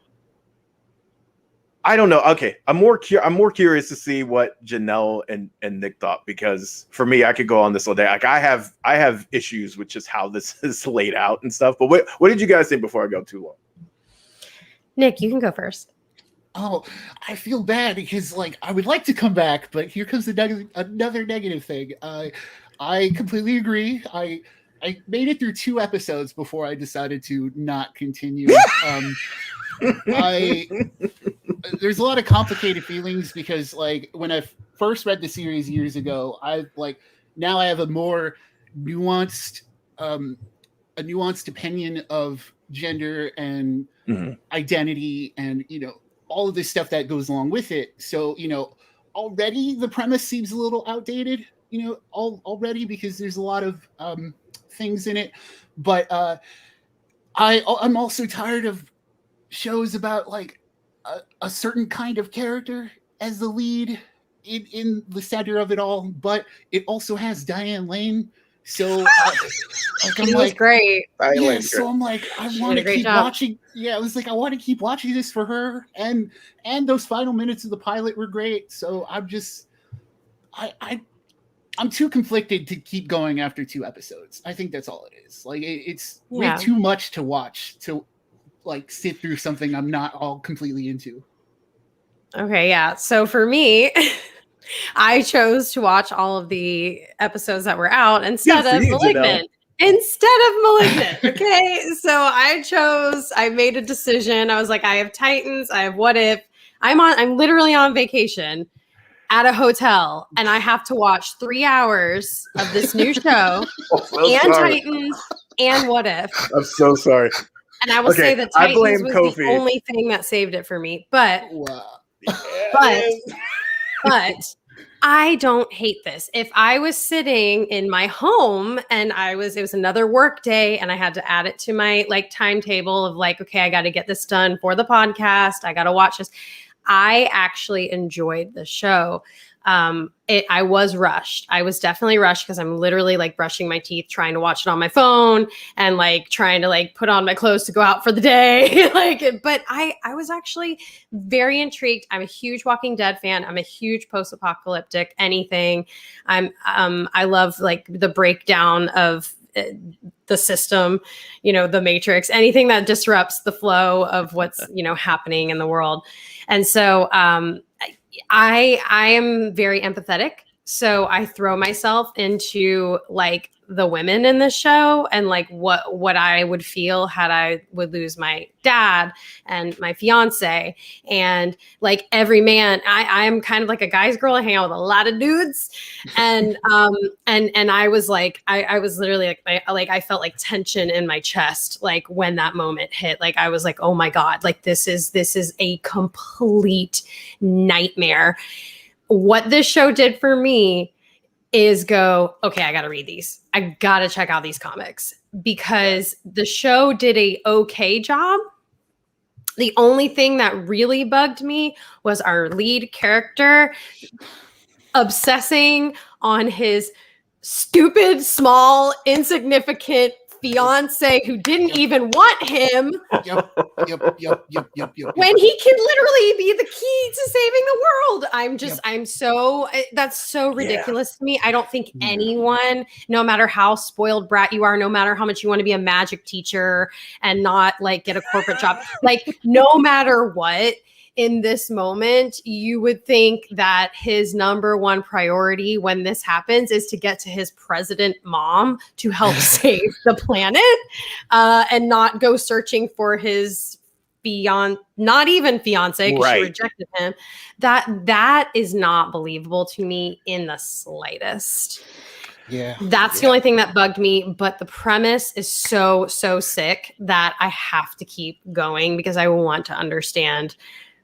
I don't know. Okay, I'm more curious to see what Janelle and Nick thought, because for me, I could go on this all day. Like I have issues with just how this is laid out and stuff. But what did you guys think before I go too long? Nick, you can go first. Oh, I feel bad because like I would like to come back, but here comes another negative thing. I completely agree. I made it through 2 episodes before I decided to not continue. There's a lot of complicated feelings because like when I first read the series years ago, now I have a more nuanced opinion of gender and identity and all of this stuff that goes along with it. So already the premise seems a little outdated, already, because there's a lot of things in it. But I'm also tired of shows about like a certain kind of character as the lead in the center of it all, but it also has Diane Lane. So She was great. Yeah, so I'm like, I want to keep watching. Yeah, I was like, I want to keep watching this for her, and those final minutes of the pilot were great. So I'm just, I'm too conflicted to keep going after 2 episodes. I think that's all it is. Like it's way too much to watch to like sit through something I'm not all completely into. Okay, yeah. So for me, I chose to watch all of the episodes that were out instead of Malignant. Okay. So I made a decision. I was like, I have Titans, I have What If. I'm literally on vacation at a hotel, and I have to watch 3 hours of this new show and Titans and What If. I'm so sorry. And I will say that Titans was Kofi. The only thing that saved it for me. But I don't hate this. If I was sitting in my home and it was another work day and I had to add it to my like timetable of like, okay, I got to get this done for the podcast. I got to watch this. I actually enjoyed the show. I was rushed. I was definitely rushed because I'm literally like brushing my teeth, trying to watch it on my phone and like trying to like put on my clothes to go out for the day. But I was actually very intrigued. I'm a huge Walking Dead fan. I'm a huge post-apocalyptic anything. I love like the breakdown of the system, the Matrix, anything that disrupts the flow of what's, happening in the world. And so, I am very empathetic. So I throw myself into like the women in this show and like what I would feel had I would lose my dad and my fiance and like every man. I'm kind of like a guy's girl. I hang out with a lot of dudes, and I was like, I was literally like, I felt like tension in my chest like when that moment hit. Like I was like, oh my god, like this is a complete nightmare. what this show did for me is go, okay, I got to read these. I got to check out these comics because the show did a okay job. The only thing that really bugged me was our lead character obsessing on his stupid, small, insignificant fiance who didn't even want him. Yep. When he can literally be the key to saving the world. That's so ridiculous to me. I don't think anyone, no matter how spoiled brat you are, no matter how much you want to be a magic teacher and not like get a corporate job, like no matter what, in this moment, you would think that his number one priority when this happens is to get to his president mom to help save the planet and not go searching for his not even fiance because she rejected him. That is not believable to me in the slightest. Yeah. That's the only thing that bugged me, but the premise is so sick that I have to keep going because I want to understand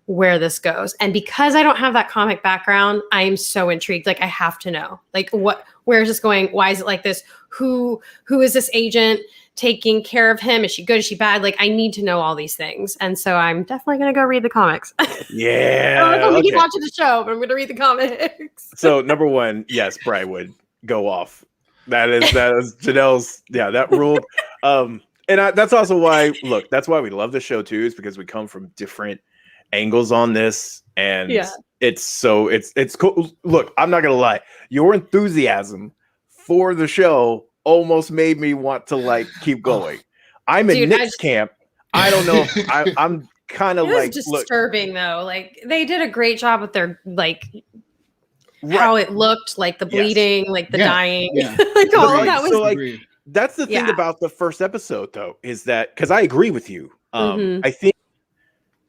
where this goes. And because I don't have that comic background, I am so intrigued. Like I have to know, like where is this going? Why is it like this? Who is this agent taking care of him? Is she good? Is she bad? Like I need to know all these things. And so I'm definitely going to go read the comics. Yeah. I'm going to keep watching the show, but I'm going to read the comics. So number one, yes, Bri would go off. That is Janelle's. Yeah, that ruled. And that's also why, look, that's why we love the show too, is because we come from different angles on this, and it's cool. Look, I'm not gonna lie, your enthusiasm for the show almost made me want to like keep going. I'm in Nick's camp. I don't know. I'm kind of like disturbing though. Like they did a great job with their like how it looked, like the bleeding, like the dying, like all of that was. So like that's the thing about the first episode though, is that because I agree with you. I think.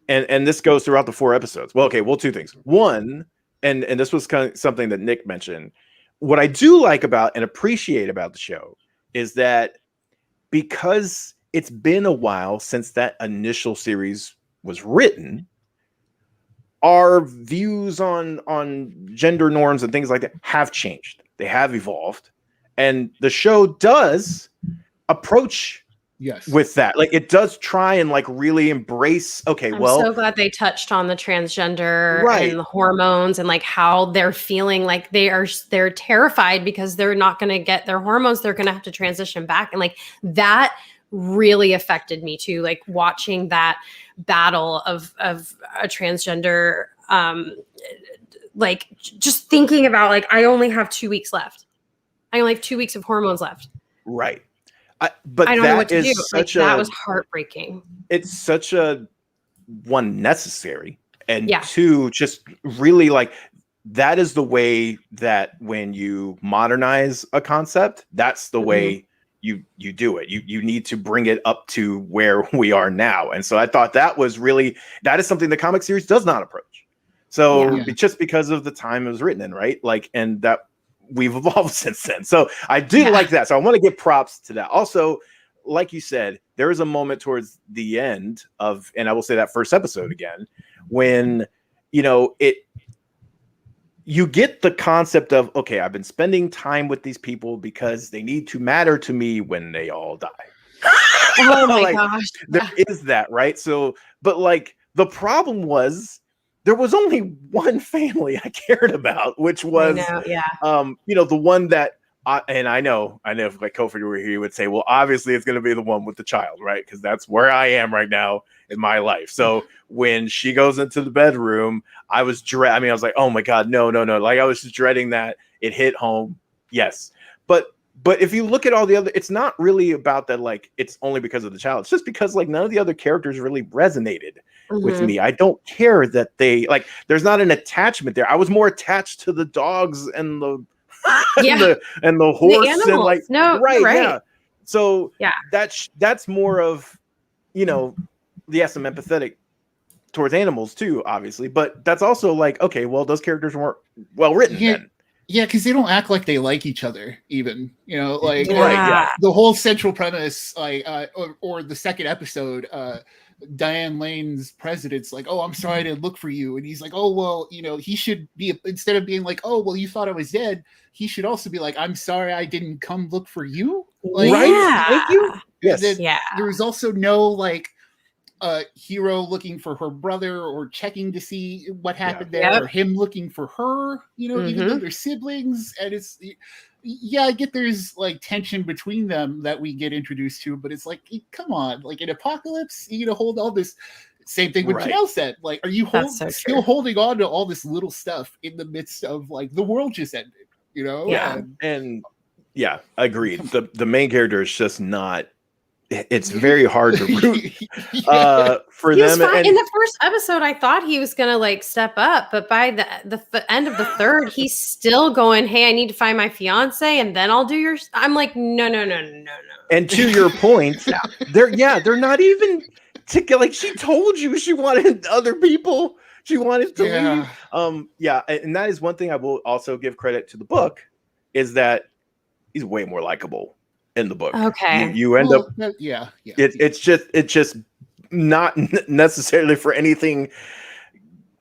And this goes throughout the 4 episodes. Well, okay, two things. One, and this was kind of something that Nick mentioned. What I do like about and appreciate about the show is that because it's been a while since that initial series was written, our views on gender norms and things like that have changed. They have evolved. And the show does approach with that, like it does try and like really embrace. I'm so glad they touched on the transgender and the hormones and like how they're feeling like they're terrified because they're not going to get their hormones. They're going to have to transition back, and like that really affected me too. Like watching that battle of a transgender, like just thinking about like I only have 2 weeks left. I only have 2 weeks of hormones left. Right. But I don't know what to do. That was heartbreaking. It's such a one necessary, and two, just really like that is the way that when you modernize a concept, that's the way you do it. You need to bring it up to where we are now. And so I thought that is something the comic series does not approach. So just because of the time it was written in, right? Like, and that we've evolved since then. So I do like that. So I want to give props to that. Also, like you said, there is a moment towards the end of, and I will say that first episode again, when, you get the concept of, okay, I've been spending time with these people because they need to matter to me when they all die. Oh my gosh. There is that, right? So, but like the problem was, there was only one family I cared about, which was, the one that, I know if like Kofi were here, he would say, well, obviously it's going to be the one with the child, right? Because that's where I am right now in my life. So when she goes into the bedroom, I was like, oh my God, no. Like I was just dreading that. It hit home. Yes. But if you look at all the other, it's not really about that. Like it's only because of the child. It's just because like none of the other characters really resonated with me. I don't care that they like, there's not an attachment there. I was more attached to the dogs and the and the horse and like right. So that's more of yes, I'm empathetic towards animals too, obviously, but that's also like, okay, well, those characters weren't well written then. Yeah, because they don't act like they like each other, even. The whole central premise, like, or the second episode, Diane Lane's president's like, oh, I'm sorry I didn't look for you. And he's like, oh, well, he should be, instead of being like, oh, well, you thought I was dead, he should also be like, I'm sorry I didn't come look for you. Like, Yeah. Thank you. Yes. Then there was also no like hero looking for her brother or checking to see what happened there, or him looking for her, even though they're siblings. And it's, I get there's like tension between them that we get introduced to, but it's like, come on, like in Apocalypse, you hold all this. Same thing with Janelle said. Like, are you still holding on to all this little stuff in the midst of like the world just ended? Yeah, and agreed. The main character is just not. It's very hard to root for them. In the first episode, I thought he was gonna like step up, but by the end of the third, he's still going, "Hey, I need to find my fiance, and then I'll do your." I'm like, no. And to your point, they're not even like she told you she wanted other people. She wanted to leave. And that is one thing I will also give credit to the book is that he's way more likable in the book. Okay. You end up it's just not necessarily for anything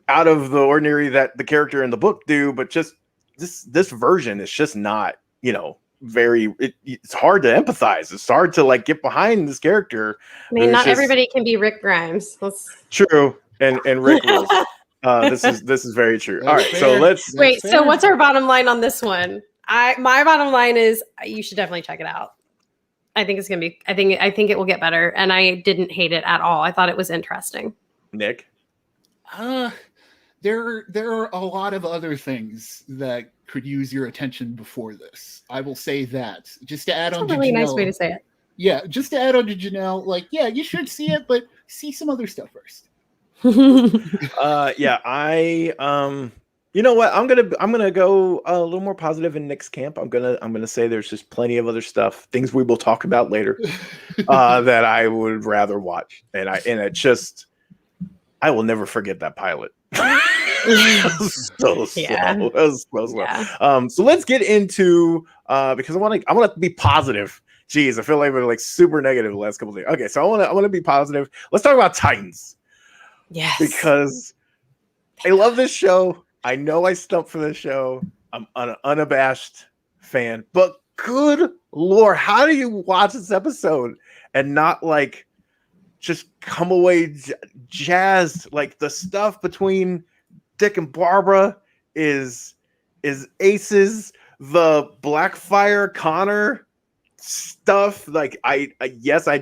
out of the ordinary that the character in the book do, but just this version is just not, it's hard to empathize. It's hard to like get behind this character. I mean, not everybody can be Rick Grimes. True. And Rick rules. This is very true. All right, so let's wait. So what's our bottom line on this one? My bottom line is you should definitely check it out. I think it's gonna be. I think it will get better, and I didn't hate it at all. I thought it was interesting. Nick, there are a lot of other things that could use your attention before this. I will say that. Just to add on, a really nice way to say it. Yeah, just to add on to Janelle, like, you should see it, but see some other stuff first. You know what? I'm gonna go a little more positive in Nick's camp. I'm gonna say there's just plenty of other stuff, things we will talk about later, that I would rather watch, and I will never forget that pilot. So slow. Yeah. So let's get into because I want to be positive. Jeez, I feel like we're like super negative the last couple of days. Okay, so I want to be positive. Let's talk about Titans. Yes, because I love this show. I know I stumped for this show. I'm an unabashed fan, but good Lord, how do you watch this episode and not like just come away jazzed? Like the stuff between Dick and Barbara is aces. The Blackfire Connor stuff, like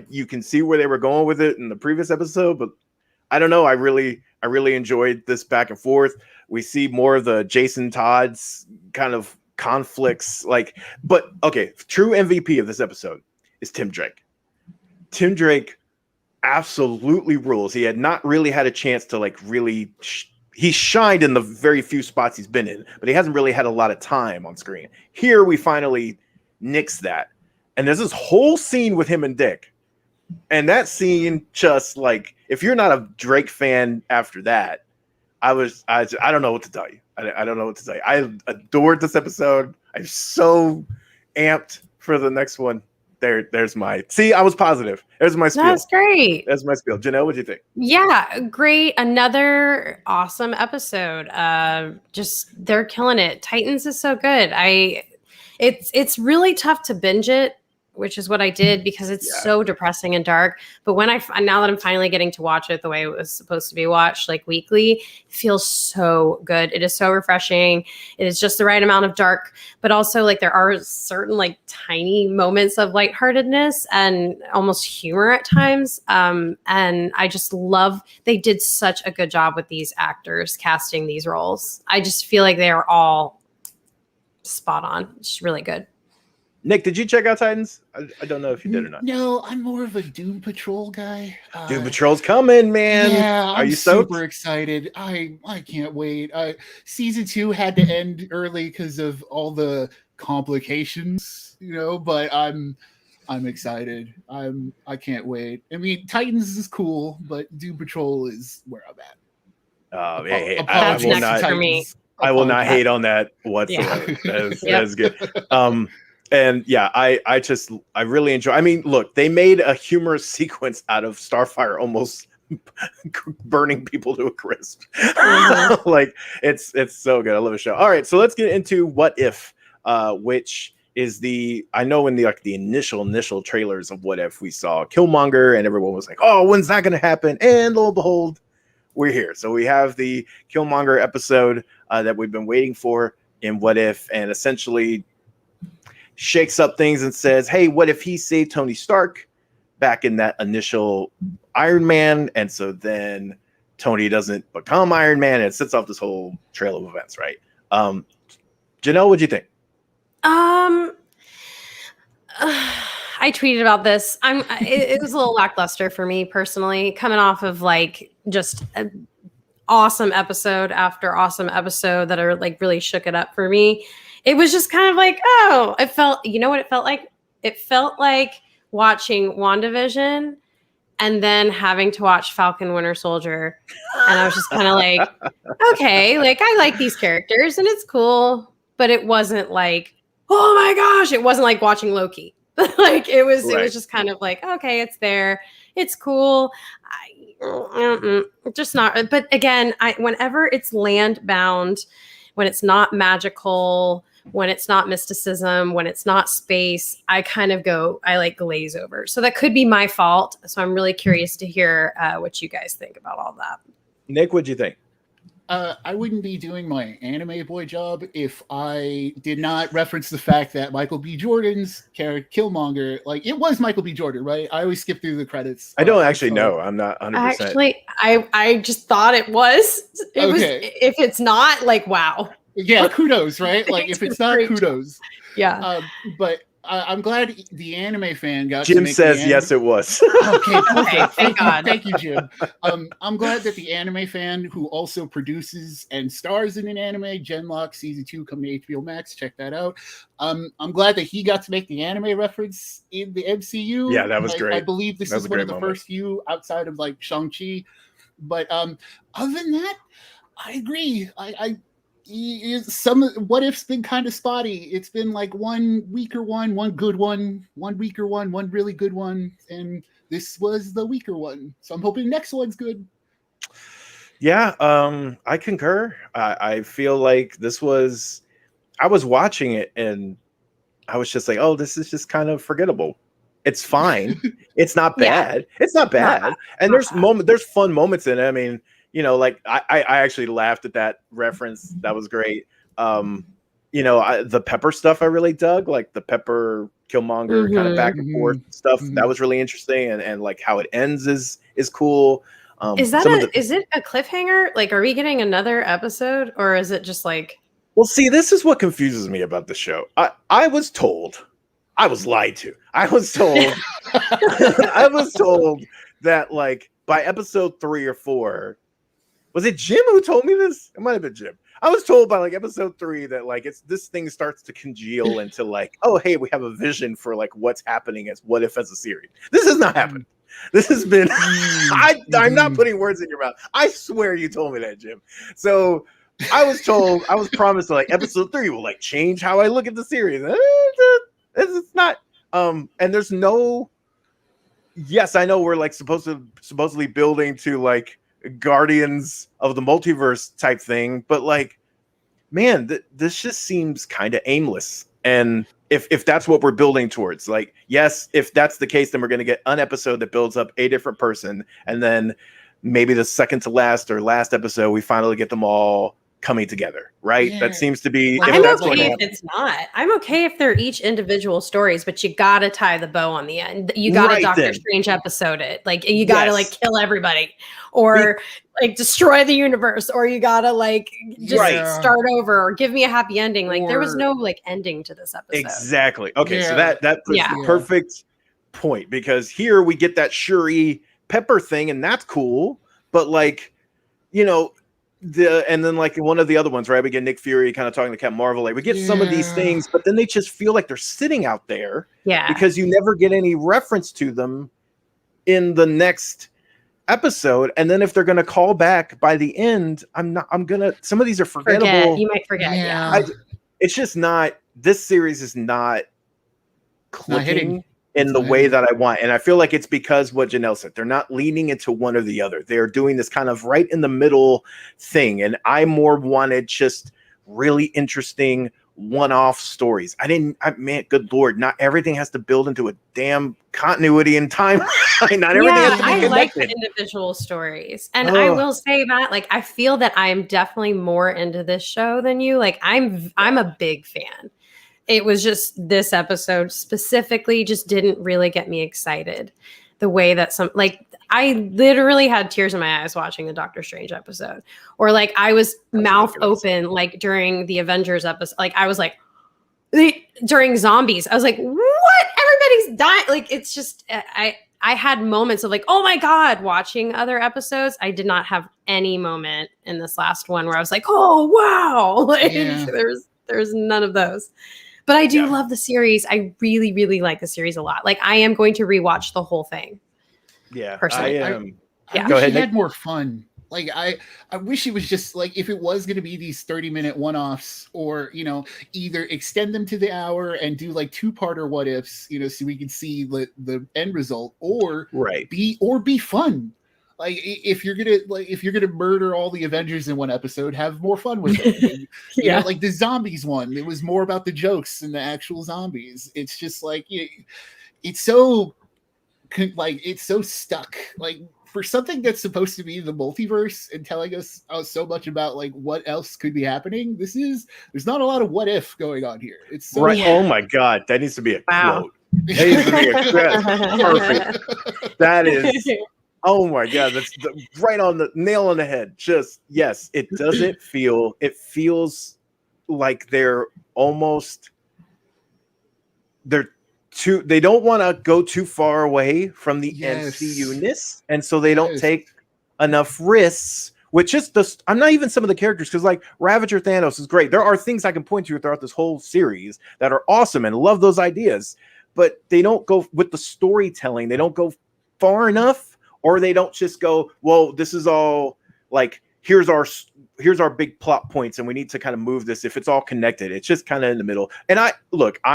you can see where they were going with it in the previous episode, but I don't know. I really enjoyed this back and forth. We see more of the Jason Todd's kind of conflicts. But okay, true MVP of this episode is Tim Drake. Tim Drake absolutely rules. He had not really had a chance to like really. He shined in the very few spots he's been in, but he hasn't really had a lot of time on screen. Here we finally nix that, and there's this whole scene with him and Dick. And that scene, just like, if you're not a Drake fan after that, I don't know what to tell you. I don't know what to tell you. I adored this episode. I'm so amped for the next one. There's my, see, I was positive. There's my spiel. That's great. That's my spiel. Janelle, what do you think? Yeah, great. Another awesome episode. Just, they're killing it. Titans is so good. It's really tough to binge it, which is what I did because it's so depressing and dark. But now that I'm finally getting to watch it the way it was supposed to be watched, like weekly, it feels so good. It is so refreshing. It is just the right amount of dark, but also like there are certain like tiny moments of lightheartedness and almost humor at times. And I just love, they did such a good job with these actors casting these roles. I just feel like they are all spot on. It's really good. Nick, did you check out Titans? I don't know if you did or not. No, I'm more of a Doom Patrol guy. Doom Patrol's coming, man. Yeah, Are you super excited. I can't wait. Season 2 had to end early because of all the complications, but I'm excited. I can't wait. I mean, Titans is cool, but Doom Patrol is where I'm at. Hey, that's next for me. I will not hate on that whatsoever. Yeah. That's good. And yeah, I really enjoy. I mean, look, they made a humorous sequence out of Starfire almost burning people to a crisp. Mhm. Like it's so good. I love the show. All right, so let's get into What If, which is I know in the initial trailers of What If, we saw Killmonger and everyone was like, oh, when's that gonna happen? And lo and behold, we're here. So we have the Killmonger episode that we've been waiting for in What If, and essentially shakes up things and says, hey, what if he saved Tony Stark back in that initial Iron Man? And so then Tony doesn't become Iron Man, and it sets off this whole trail of events, right? Janelle, what'd you think? I tweeted about this. It was a little lackluster for me personally, coming off of like just an awesome episode after awesome episode that are like really shook it up for me. It was just kind of like, oh, it felt, you know what it felt like? It felt like watching WandaVision and then having to watch Falcon Winter Soldier. And I was just kind of like, okay, like I like these characters and it's cool, but it wasn't like, oh my gosh, it wasn't like watching Loki. Like it was just kind of like, okay, it's there. It's cool. Just not, but again, whenever it's land bound, when it's not magical, when it's not mysticism, when it's not space, I like glaze over. So that could be my fault. So I'm really curious to hear what you guys think about all that. Nick, what'd you think? I wouldn't be doing my anime boy job if I did not reference the fact that Michael B. Jordan's character Killmonger, like it was Michael B. Jordan, right? I always skip through the credits. I don't actually know. I'm not 100%. Actually, I just thought it was. It was. If it's not, like, wow. Yeah, kudos, right? Like if it's not, kudos. Yeah. But I'm glad the anime fan got. Jim says yes, it was. Okay, perfect. Thank God. Thank you, Jim. I'm glad that the anime fan who also produces and stars in an anime, Genlock Season 2 coming to HBO Max. Check that out. I'm glad that he got to make the anime reference in the MCU. Yeah, that was great. I believe this is one of the first few outside of like Shang-Chi. But other than that, I agree. What If's been kind of spotty. It's been like one weaker one good one weaker one really good one, and this was the weaker one. So I'm hoping next one's good. Yeah, I concur. I feel like I was watching it and I was just like, oh, this is just kind of forgettable. It's fine. It's not bad. Yeah. It's not bad. And there's fun moments in it. I mean, you know, like I actually laughed at that reference. That was great. You know, the Pepper stuff I really dug, like the Pepper Killmonger kind of back and forth stuff. That was really interesting, and like how it ends is cool. Is it a cliffhanger? Like, are we getting another episode, or is it just like? Well, see, this is what confuses me about the show. I was told, I was lied to. I was told, I was told that like by episode 3 or 4. Was it Jim who told me this? It might have been Jim. I was told by like episode 3 that like this thing starts to congeal into like, oh hey, we have a vision for like what's happening as What If as a series. This has not happened. This has been I'm not putting words in your mouth. I swear you told me that, Jim. So I was promised that like episode 3 will like change how I look at the series. It's not and there's no. Yes, I know we're like supposedly building to like Guardians of the Multiverse type thing, but like, man, this just seems kind of aimless. And if that's what we're building towards, like, yes, if that's the case, then we're going to get an episode that builds up a different person, and then maybe the second to last or last episode, we finally get them all coming together, right? Yeah. That seems to be. I'm okay if it's not. I'm okay if they're each individual stories, but you gotta tie the bow on the end. You gotta Doctor Strange episode it. Like you gotta like kill everybody, or like destroy the universe, or you gotta like just start over, or give me a happy ending. Like there was no like ending to this episode. Exactly. Okay, so that puts the perfect point, because here we get that Shuri Pepper thing, and that's cool, but like, you know. And then like one of the other ones, right? We get Nick Fury kind of talking to Captain Marvel. Like we get some of these things, but then they just feel like they're sitting out there. Yeah. Because you never get any reference to them in the next episode. And then if they're gonna call back by the end, some of these are forgettable. You might forget. Yeah. It's just not. This series is not clicking. in the way that I want. And I feel like it's because what Janelle said, they're not leaning into one or the other. They're doing this kind of right in the middle thing. And I more wanted just really interesting one-off stories. Man, good Lord, not everything has to build into a damn continuity in time. Not everything has to be I like connected. the individual stories. And I will say that, like, I feel that I'm definitely more into this show than you. Like, I'm a big fan. It was just this episode specifically just didn't really get me excited the way that I literally had tears in my eyes watching the Doctor Strange episode, or like I was mouth open, like during the Avengers episode. Like I was like, during zombies, I was like, what? Everybody's dying. Like, it's just, I had moments of like, oh my God, watching other episodes. I did not have any moment in this last one where I was like, oh, wow. Like there's none of those. But I do love the series. I really, really like the series a lot. Like, I am going to rewatch the whole thing. Yeah, personally. I Go wish ahead, it Nick. had more fun. Like I wish it was just like, if it was going to be these 30-minute one-offs, or either extend them to the hour and do like 2-parter what ifs, so we can see the end result, or be fun. Like if you're gonna murder all the Avengers in one episode, have more fun with it. Like the zombies one, it was more about the jokes than the actual zombies. It's just like it's so stuck. Like, for something that's supposed to be the multiverse and telling us so much about like what else could be happening, there's not a lot of what if going on here. It's so Oh my God, that needs to be a quote. That needs to be a perfect. That is. Oh my God, that's right on the nail on the head. Just yes, it doesn't feel. It feels like they're they don't want to go too far away from the MCU-ness, and so they don't take enough risks. Which just I'm not even some of the characters, because like Ravager Thanos is great. There are things I can point to throughout this whole series that are awesome and love those ideas, but they don't go with the storytelling. They don't go far enough, or they don't just go, well, this is all like here's our big plot points and we need to kind of move this. If it's all connected, it's just kind of in the middle. And I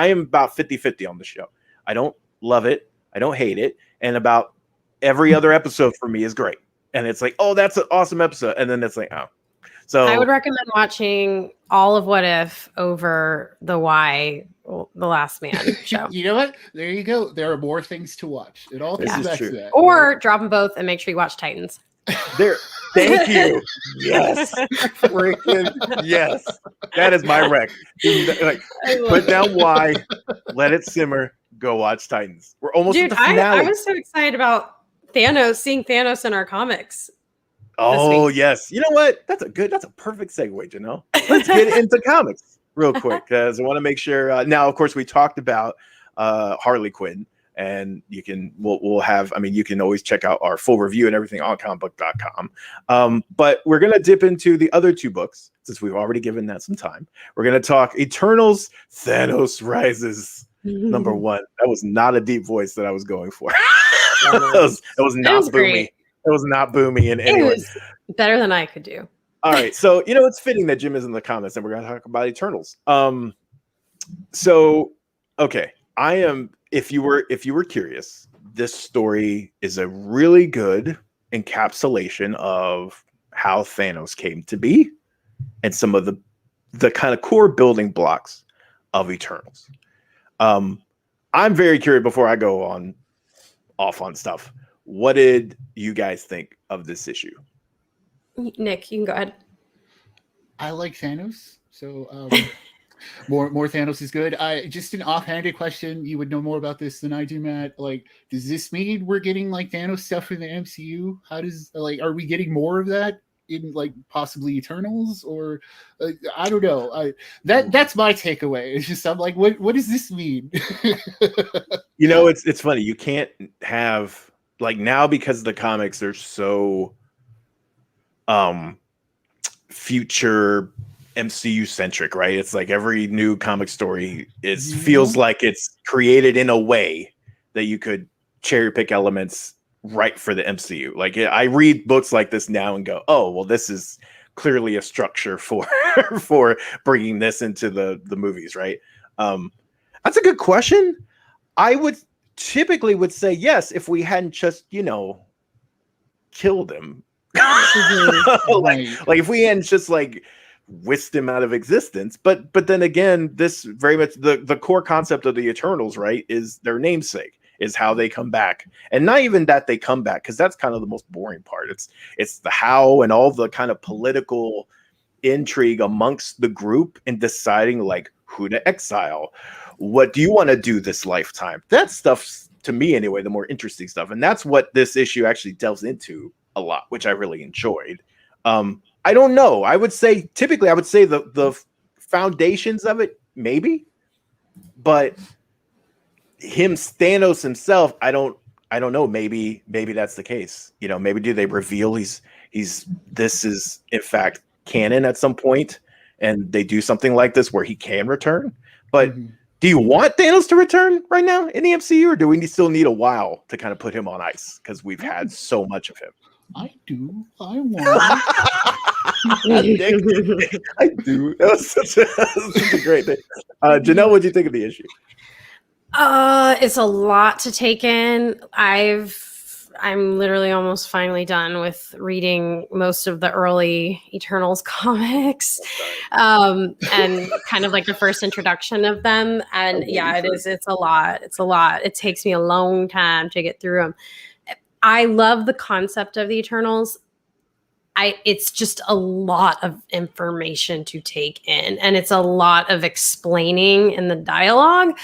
am about 50-50 on the show. I don't love it. I don't hate it. And about every other episode for me is great. And it's like, oh, that's an awesome episode. And then it's like, oh. So I would recommend watching all of What If over the Last Man show. You know what? There you go. There are more things to watch. It all comes back to that. Or drop them both and make sure you watch Titans. Thank you. Yes. Freaking yes. That is my rec. Like, put down why, let it simmer, go watch Titans. We're almost at the finale. I was so excited about seeing Thanos in our comics. Oh, yes. You know what? That's a perfect segue, Janelle. Let's get into comics real quick, because I want to make sure. Now, of course, we talked about Harley Quinn. And we'll have, you can always check out our full review and everything on Comicbook.com. But we're going to dip into the other 2 books, since we've already given that some time. We're going to talk Eternals, Thanos Rises, number 1. That was not a deep voice that I was going for. It was not boomy. Great. It was not boomy in any way. It was better than I could do. All right. So, it's fitting that Jim is in the comments and we're going to talk about Eternals. Okay. If you were curious, this story is a really good encapsulation of how Thanos came to be and some of the kind of core building blocks of Eternals. I'm very curious, before I go off on stuff, what did you guys think of this issue? Nick, you can go ahead. I like Thanos, so more Thanos is good. Just an offhanded question. You would know more about this than I do, Matt. Like, does this mean we're getting like Thanos stuff in the MCU? Are we getting more of that in like possibly Eternals, or I don't know. That's my takeaway. It's just, I'm like, what does this mean? It's funny. You can't have, like, now, because the comics are so future MCU centric, right? It's like every new comic story feels like it's created in a way that you could cherry pick elements right for the MCU. Like, I read books like this now and go, oh, well, this is clearly a structure for bringing this into the movies, right? That's a good question. I would typically would say yes if we hadn't just, killed him. like if we hadn't just like whisked him out of existence. But then again, this very much the core concept of the Eternals, right, is their namesake, is how they come back. And not even that they come back, because that's kind of the most boring part. It's the how and all the kind of political intrigue amongst the group and deciding like who to exile. What do you want to do this lifetime? That stuff's, to me anyway, the more interesting stuff. And that's what this issue actually delves into a lot, which I really enjoyed. I don't know. I would say the foundations of it, maybe, but Thanos himself, I don't know. Maybe that's the case. Maybe do they reveal this is in fact canon at some point, and they do something like this where he can return. But do you want Thanos to return right now in the MCU, or do we still need a while to kind of put him on ice because we've had so much of him? I do. I want. I do. That was such a great thing. Janelle, what do you think of the issue? It's a lot to take in. I'm literally almost finally done with reading most of the early Eternals comics, and kind of like the first introduction of them. And it's a lot. It's a lot. It takes me a long time to get through them. I love the concept of the Eternals. It's just a lot of information to take in, and it's a lot of explaining in the dialogue,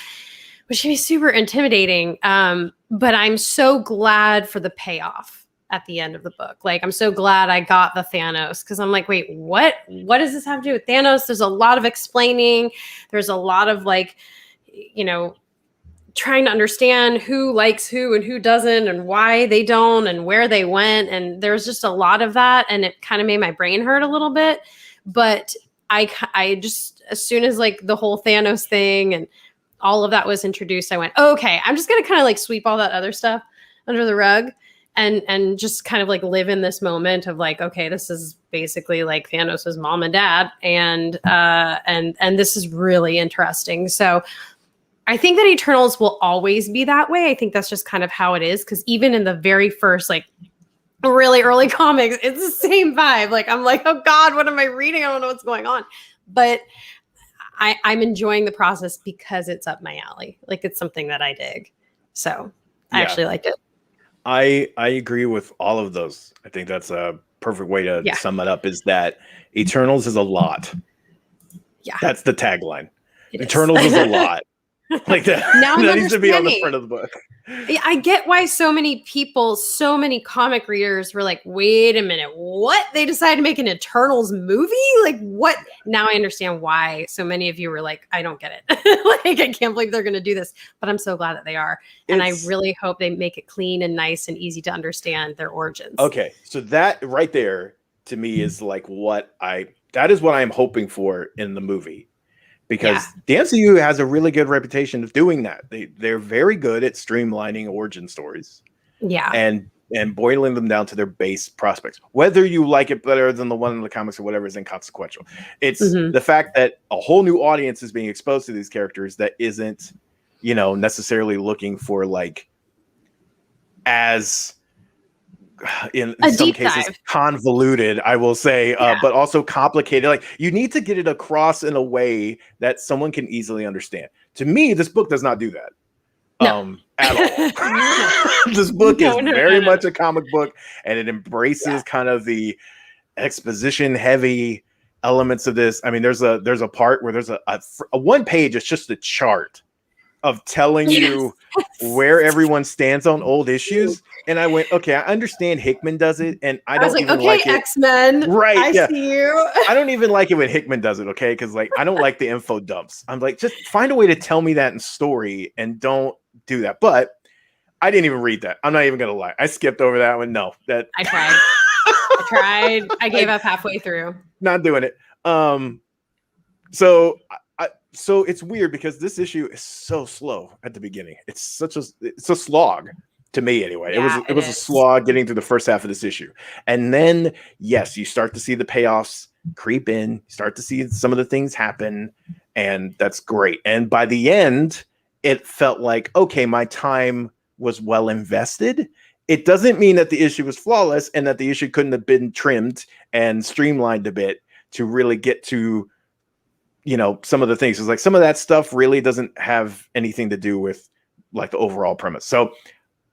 which can be super intimidating. But I'm so glad for the payoff at the end of the book. Like, I'm so glad I got the Thanos, because I'm like, wait, what does this have to do with Thanos? There's a lot of explaining. There's a lot of like, trying to understand who likes who and who doesn't, and why they don't, and where they went. And there's just a lot of that. And it kind of made my brain hurt a little bit. But I just, as soon as like the whole Thanos thing and all of that was introduced, I went, okay, I'm just going to kind of like sweep all that other stuff under the rug and just kind of like live in this moment of like, okay, this is basically like Thanos's mom and dad. And this is really interesting. So I think that Eternals will always be that way. I think that's just kind of how it is. Cause even in the very first, like really early comics, it's the same vibe. Like, I'm like, oh God, what am I reading? I don't know what's going on. But I'm enjoying the process because it's up my alley. Like, it's something that I dig. So I actually liked it. I agree with all of those. I think that's a perfect way to sum it up, is that Eternals is a lot. Yeah. That's the tagline. Eternals is a lot. Like that. Now that needs to be on the front of the book. I get why so many people, so many comic readers were like, wait a minute, what? They decided to make an Eternals movie? Like, what? Now I understand why so many of you were like, I don't get it. Like, I can't believe they're going to do this. But I'm so glad that they are. And I really hope they make it clean and nice and easy to understand their origins. Okay. So that right there to me is like that is what I'm hoping for in the movie. Because the MCU has a really good reputation of doing that. They're very good at streamlining origin stories. Yeah. And boiling them down to their base prospects. Whether you like it better than the one in the comics or whatever is inconsequential. It's the fact that a whole new audience is being exposed to these characters that isn't, necessarily looking for like as in some cases dive. Convoluted, I will say, but also complicated. Like, you need to get it across in a way that someone can easily understand. To me, this book does not do that. At all. This book is very much a comic book, and it embraces kind of the exposition heavy elements of this. I mean, there's a part where there's a one page, it's just a chart of telling you where everyone stands on old issues. And I went, okay, I understand Hickman does it, and I don't even like it. X-Men, right? I see you. I don't even like it when Hickman does it, okay? Because like, I don't like the info dumps. I'm like, just find a way to tell me that in story, and don't do that. But I didn't even read that. I'm not even gonna lie. I skipped over that one. No, that I tried. I gave up halfway through. Not doing it. So it's weird because this issue is so slow at the beginning. It's a slog to me anyway. It was a slog getting through the first half of this issue. And then, yes, you start to see the payoffs creep in, start to see some of the things happen, and that's great. And by the end, it felt like, okay, my time was well invested. It doesn't mean that the issue was flawless and that the issue couldn't have been trimmed and streamlined a bit to really get to, you know, some of the things. It's like some of that stuff really doesn't have anything to do with like the overall premise. So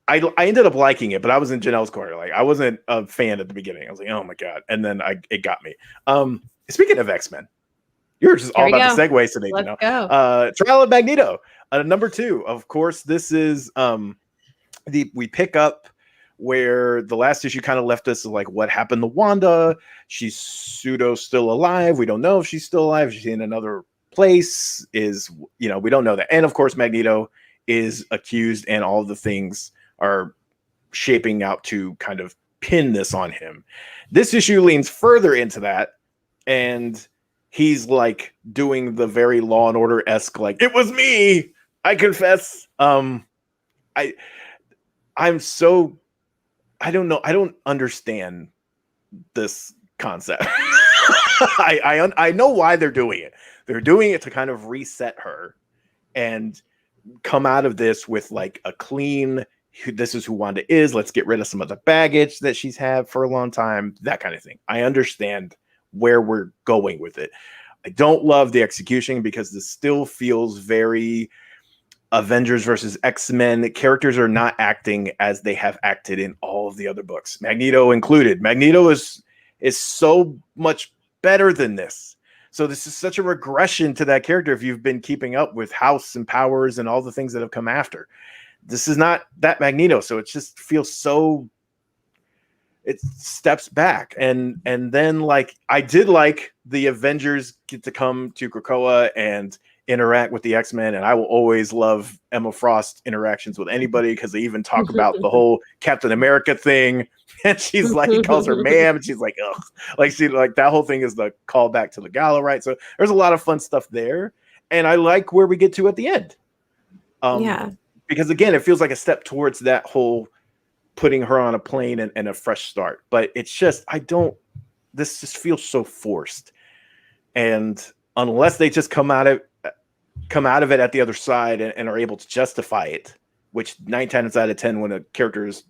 I ended up liking it, but I was in Janelle's corner. Like I wasn't a fan at the beginning. I was like, oh my God. And then it got me. Speaking of X-Men, you're just all about the segues today. Let's go. Trial of Magneto. Number 2. Of course, this is we pick up where the last issue kind of left us, like what happened to Wanda. She's pseudo still alive. We don't know if she's still alive. She's in another place. We don't know that. And of course, Magneto is accused, and all the things are shaping out to kind of pin this on him. This issue leans further into that, and he's like doing the very Law and Order-esque, like, it was me, I confess. I don't understand this concept. I know why they're doing it. They're doing it to kind of reset her and come out of this with like a clean, this is who Wanda is. Let's get rid of some of the baggage that she's had for a long time, that kind of thing. I understand where we're going with it. I don't love the execution because this still feels very Avengers versus X-Men. Characters are not acting as they have acted in all of the other books, Magneto included. Magneto is so much better than this. So this is such a regression to that character if you've been keeping up with House and Powers and all the things that have come after. This is not that Magneto, so it just feels so, it steps back. And then like I did like the Avengers get to come to Krakoa and interact with the X-Men, and I will always love Emma Frost interactions with anybody because they even talk about the whole Captain America thing, and she's like, he calls her ma'am, and she's like, ugh, like she like that whole thing is the callback to the gala, right? So there's a lot of fun stuff there, and I like where we get to at the end. Because again, it feels like a step towards that whole putting her on a plane and a fresh start, but it's just this just feels so forced, and unless they just come out of it at the other side and are able to justify it, which 9 times out of 10, when a character is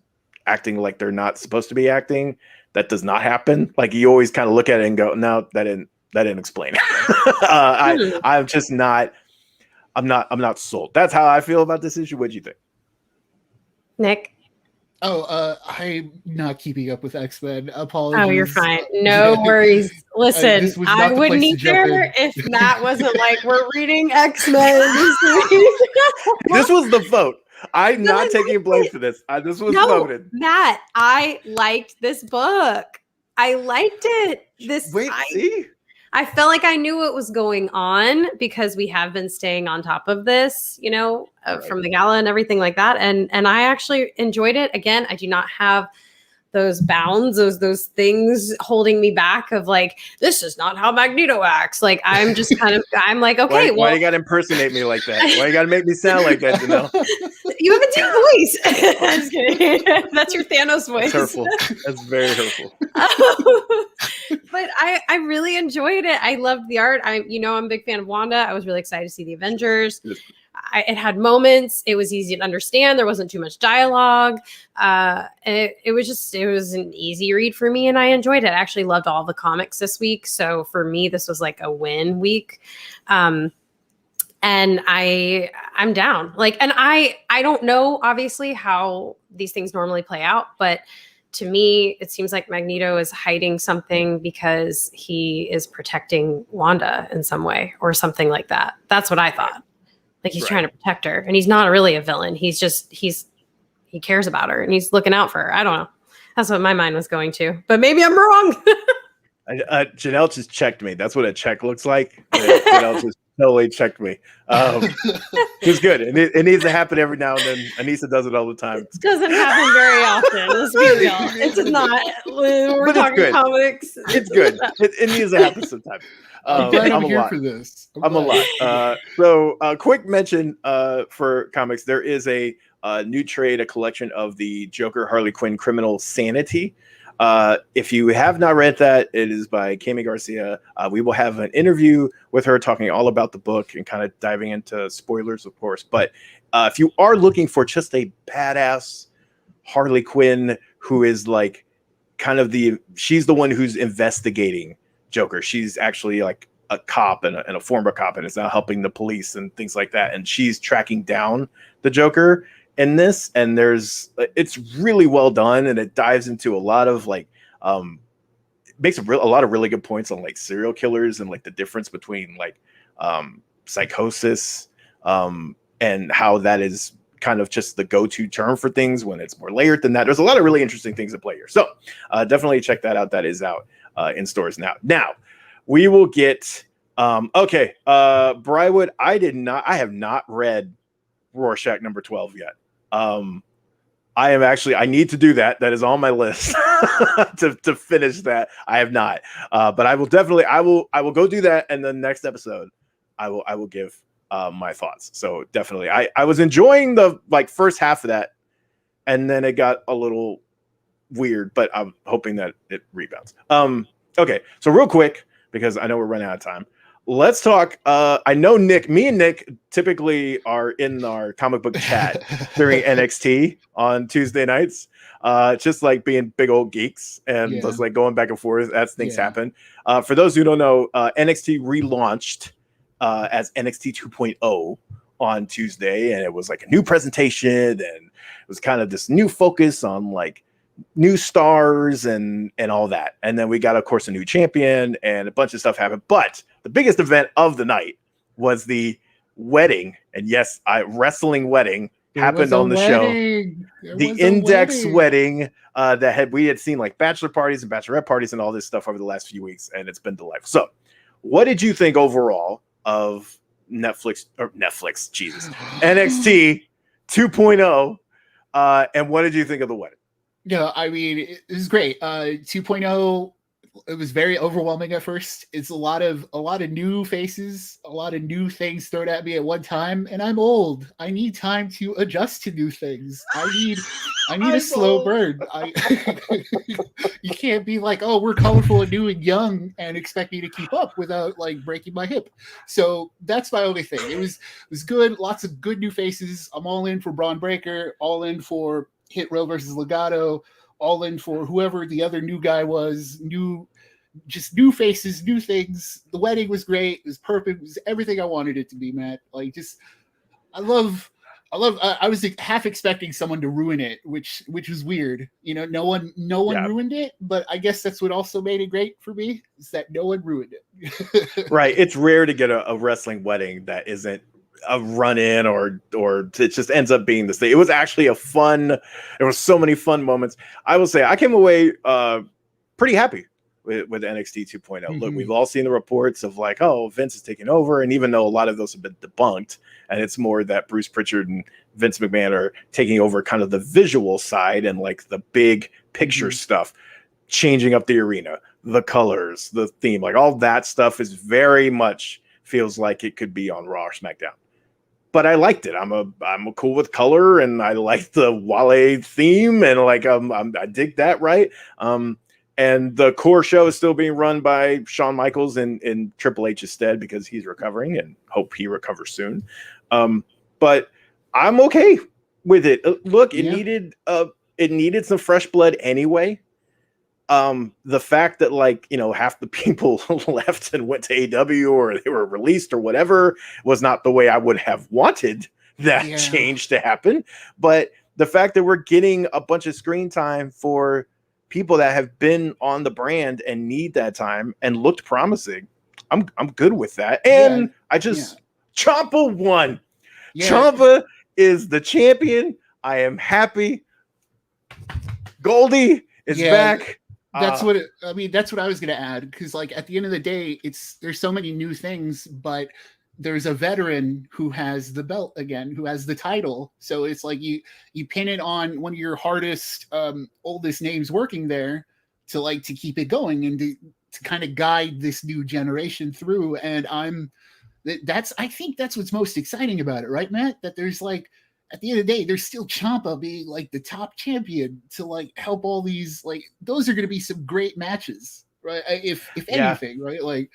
acting like they're not supposed to be acting, that does not happen. Like you always kind of look at it and go, no, that didn't explain it. I'm not sold. That's how I feel about this issue. What do you think, Nick? I'm not keeping up with X-Men. Apologies. Oh, you're fine. No worries. Listen, I wouldn't either if Matt wasn't like, we're reading X-Men this week. This was the vote. I'm not taking blame for this. This was voted. Matt, I liked this book. I liked it. See? I felt like I knew what was going on because we have been staying on top of this, from the gala and everything like that. And I actually enjoyed it. Again, I do not have those bounds, those things holding me back of like, this is not how Magneto acts. Like, I'm just I'm like, okay, why you got to impersonate me like that? Why you got to make me sound like that, You have a deep voice. I'm just kidding. That's your Thanos voice. That's hurtful. That's very hurtful. But I really enjoyed it. I loved the art. I'm a big fan of Wanda. I was really excited to see the Avengers. It had moments. It was easy to understand. There wasn't too much dialogue. It was an easy read for me, and I enjoyed it. I actually loved all the comics this week. So for me, this was like a win week. And I'm down. And I don't know, obviously, how these things normally play out, but to me, it seems like Magneto is hiding something because he is protecting Wanda in some way or something like that. That's what I thought. Like he's trying to protect her, and he's not really a villain. He cares about her and he's looking out for her. I don't know. That's what my mind was going to, but maybe I'm wrong. Janelle just checked me. That's what a check looks like. Janelle just totally checked me. It's good. And it needs to happen every now and then. Anissa does it all the time. It doesn't happen very often. Let's be real. It's not. We're talking comics. It's good. It needs to happen sometimes. I'm glad I'm here for this. I'm a lot. So quick mention for comics. There is a new trade, a collection of the Joker Harley Quinn Criminal Sanity. If you have not read that, it is by Kami Garcia. We will have an interview with her talking all about the book and kind of diving into spoilers, of course. But if you are looking for just a badass Harley Quinn who is like kind of she's the one who's investigating Joker. She's actually like a cop and a former cop, and is now helping the police and things like that. And she's tracking down the Joker in this, and it's really well done, and it dives into a lot of like makes a lot of really good points on like serial killers and like the difference between like psychosis and how that is kind of just the go-to term for things when it's more layered than that. There's a lot of really interesting things at play here, so definitely check that out. That is out in stores now. We will get Brywood. I have not read Rorschach number 12 yet. I need to do that. That is on my list to finish that. I have not. But I will definitely I will go do that, and the next episode I will give my thoughts. So definitely I was enjoying the like first half of that, and then it got a little weird, but I'm hoping that it rebounds. Okay, so real quick, because I know we're running out of time, let's talk. I know me and Nick typically are in our comic book chat during NXT on Tuesday nights, just like being big old geeks and just like going back and forth as things happen. For those who don't know, NXT relaunched as NXT 2.0 on Tuesday, and it was like a new presentation, and it was kind of this new focus on like new stars and all that. And then we got, of course, a new champion, and a bunch of stuff happened. But the biggest event of the night was the wedding. And yes, wrestling wedding happened on the show. The Index wedding we had seen like bachelor parties and bachelorette parties and all this stuff over the last few weeks, and it's been delightful. So what did you think overall of NXT 2.0, and what did you think of the wedding? Yeah, I mean, it was great. 2.0, it was very overwhelming at first. It's a lot of new faces, a lot of new things thrown at me at one time, and I'm old. I need time to adjust to new things. I need a slow burn. You can't be like, oh, we're colorful and new and young, and expect me to keep up without like breaking my hip. So that's my only thing. It was good. Lots of good new faces. I'm all in for Braun Breaker. All in for Hit Row versus Legato, all in for whoever the other new guy was, new faces, new things. The wedding was great. It was perfect. It was everything I wanted it to be, Matt. Like, I was half expecting someone to ruin it, which was weird. You know, no one ruined it, but I guess that's what also made it great for me, is that no one ruined it. Right. It's rare to get a wrestling wedding that isn't a run-in or it just ends up being this thing. It was actually there were so many fun moments. I will say I came away pretty happy with NXT 2.0. Mm-hmm. Look, we've all seen the reports of like, oh, Vince is taking over, and even though a lot of those have been debunked, and it's more that Bruce Pritchard and Vince McMahon are taking over kind of the visual side and like the big picture stuff, changing up the arena, the colors, the theme, like all that stuff is very much feels like it could be on Raw or SmackDown. But I liked it. I'm cool with color, and I like the Wale theme, and like I dig that, right? And the core show is still being run by Shawn Michaels in Triple H's stead because he's recovering, and hope he recovers soon. But I'm okay with it. Look, it needed some fresh blood anyway. The fact that like, you know, half the people left and went to AEW or they were released or whatever was not the way I would have wanted that change to happen. But the fact that we're getting a bunch of screen time for people that have been on the brand and need that time and looked promising, I'm good with that. And Ciampa won. Ciampa is the champion. I am happy. Goldie is back. That's what I was going to add, because like at the end of the day, there's so many new things, but there's a veteran who has the belt again, who has the title. So it's like you pin it on one of your hardest, oldest names working there to keep it going and to kind of guide this new generation through. And I think that's what's most exciting about it, right, Matt? That there's like at the end of the day, there's still Ciampa being like the top champion to like help all these, like, those are going to be some great matches, right? If anything, right? Like,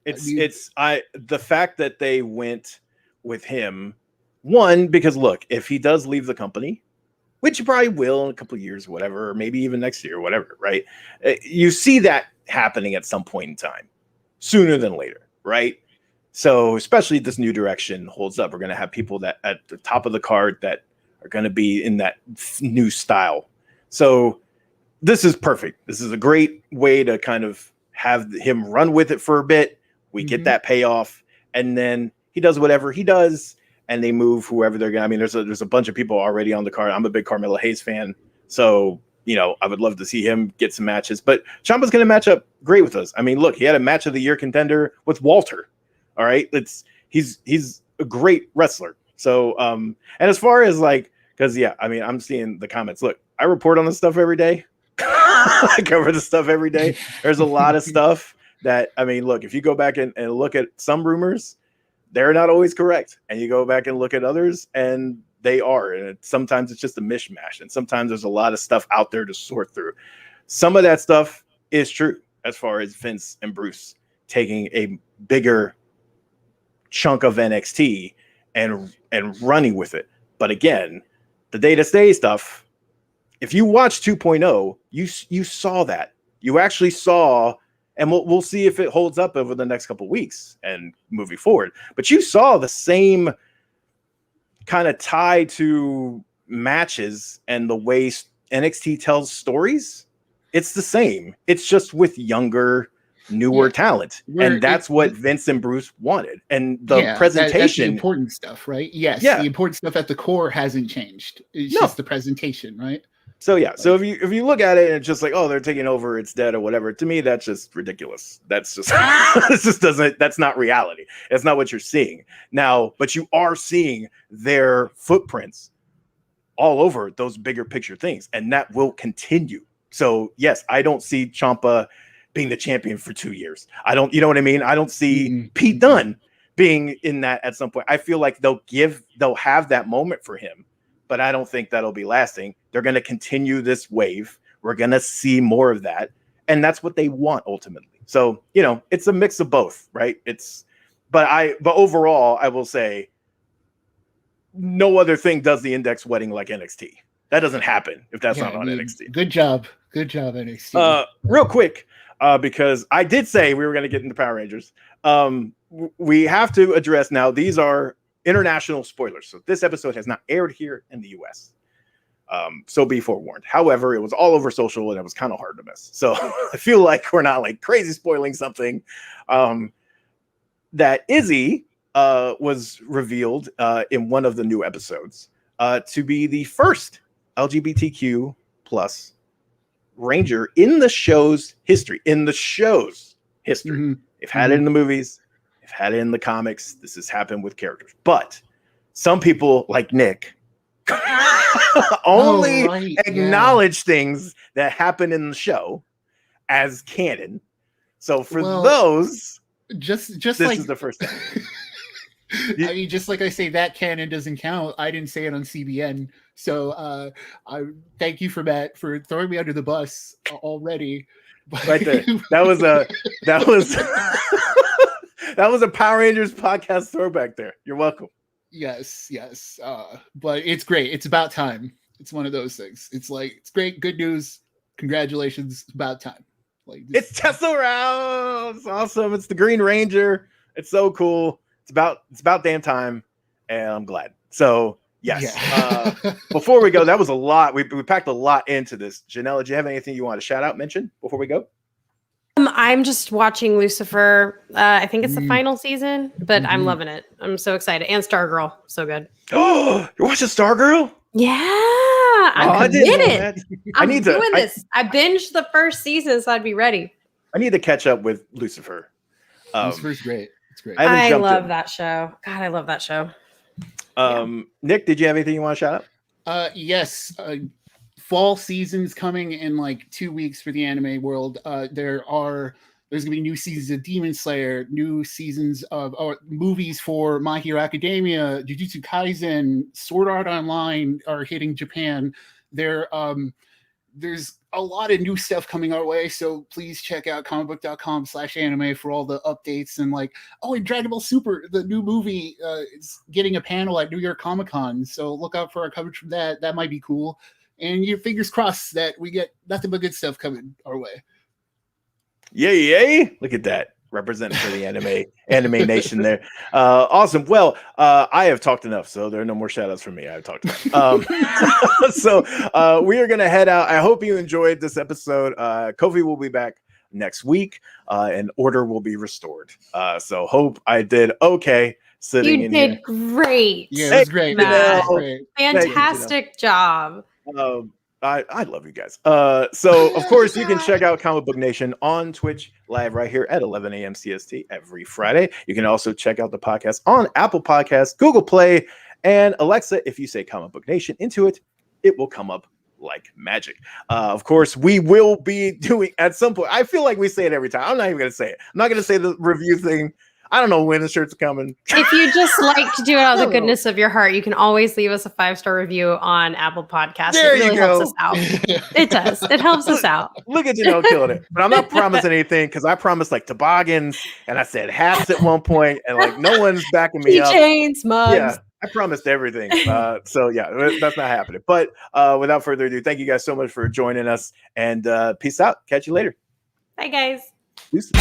the fact that they went with him, one, because look, if he does leave the company, which he probably will in a couple of years, whatever, or maybe even next year, whatever, right? You see that happening at some point in time, sooner than later, right? So especially this new direction holds up. We're going to have people that at the top of the card that are going to be in that new style. So this is perfect. This is a great way to kind of have him run with it for a bit. We get that payoff, and then he does whatever he does, and they move whoever they're going to. I mean, there's a bunch of people already on the card. I'm a big Carmelo Hayes fan, so I would love to see him get some matches. But Ciampa's going to match up great with us. I mean, look, he had a match of the year contender with Walter. All right, he's a great wrestler. So and as far as like, because I mean, I'm seeing the comments. Look, I report on this stuff every day. I cover this stuff every day. There's a lot of stuff that, I mean, look, if you go back and look at some rumors, they're not always correct, and you go back and look at others, and they are. And sometimes it's just a mishmash, and sometimes there's a lot of stuff out there to sort through. Some of that stuff is true, as far as Vince and Bruce taking a bigger chunk of NXT and running with it. But again, the day-to-day stuff, if you watch 2.0, you saw that. You actually saw, and we'll see if it holds up over the next couple of weeks and moving forward. But you saw the same kind of tie to matches and the way NXT tells stories. It's the same. It's just with younger, newer talent, and that's what Vince and Bruce wanted. And the presentation, that's the important stuff, right? Yes, the important stuff at the core hasn't changed. It's just the presentation, right? So so if you look at it and it's just like, oh, they're taking over, it's dead or whatever, to me that's just ridiculous. That's just that's not reality. That's not what you're seeing now. But you are seeing their footprints all over those bigger picture things, and that will continue. So yes, I don't see Ciampa being the champion for 2 years. I don't, you know what I mean? I don't see Pete Dunne being in that at some point. I feel like they'll have that moment for him, but I don't think that'll be lasting. They're going to continue this wave. We're going to see more of that. And that's what they want ultimately. So, it's a mix of both, right? But overall, I will say no other thing does the index wedding like NXT. That doesn't happen if that's not on NXT. Good job, NXT. Real quick, because I did say we were going to get into Power Rangers. We have to address now, these are international spoilers. So this episode has not aired here in the US. So be forewarned. However, it was all over social and it was kind of hard to miss. So I feel like we're not like crazy spoiling something. That Izzy was revealed in one of the new episodes to be the first LGBTQ plus Ranger in the show's history. They've had it in the movies, they've had it in the comics. This has happened with characters, but some people like Nick only acknowledge things that happen in the show as canon. So for those, just this like is the first time. I mean, just like I say, that canon doesn't count. I didn't say it on CBN, so I thank you for that, for throwing me under the bus already. Right there, that was that was a Power Rangers podcast throwback. There, you're welcome. Yes. But it's great. It's about time. It's one of those things. It's like, it's great, good news. Congratulations, it's about time. Like, it's Tesseract. It's awesome. It's the Green Ranger. It's so cool. It's about damn time, and I'm glad. So yes. Before we go, that was a lot. We packed a lot into this. Janelle, do you have anything you want to shout out, mention before we go? I'm just watching Lucifer. I think it's the final season, but I'm loving it. I'm so excited. And Stargirl, so good. Oh, you're watching Stargirl? Yeah, I'm committed. I'm doing this. I binged the first season, so I'd be ready. I need to catch up with Lucifer. Lucifer's great. It's great. I love that show. God, I love that show. Nick, did you have anything you want to shout out? Yes. Fall season's coming in like 2 weeks for the anime world. There's There's gonna be new seasons of Demon Slayer, new seasons of movies for My Hero Academia, Jujutsu Kaisen, Sword Art Online are hitting Japan. There's a lot of new stuff coming our way, so please check out comicbook.com/anime for all the updates. And and Dragon Ball Super, the new movie, is getting a panel at New York Comic Con, so look out for our coverage from that. That might be cool. And your fingers crossed that we get nothing but good stuff coming our way. Yay! Look at that. Representing for the anime nation there. Awesome. Well, I have talked enough, so there are no more shout outs from me. I've talked enough. So we are going to head out. I hope you enjoyed this episode. Kofi will be back next week, and order will be restored. So hope I did okay sitting in here. You did great. Yeah, it was great. Matt. Great. Fantastic job. I love you guys. So of course you can check out Comic Book Nation on Twitch live right here at 11 a.m. CST every Friday. You can also check out the podcast on Apple Podcasts, Google Play, and Alexa. If you say Comic Book Nation into it, it will come up like magic. Of course, we will be doing at some point. I feel like we say it every time. I'm not even going to say it. I'm not going to say the review thing. I don't know when the shirt's coming. If you just like to do it out of the goodness of your heart, you can always leave us a 5-star review on Apple Podcasts. There it really you go. helps us out. It does. It helps us out. Look at killing it. But I'm not promising anything because I promised toboggans and I said hats at one point, and no one's backing me up. Keychains, mugs. Yeah, I promised everything. So yeah, that's not happening. But without further ado, thank you guys so much for joining us, and peace out. Catch you later. Bye, guys. Peace.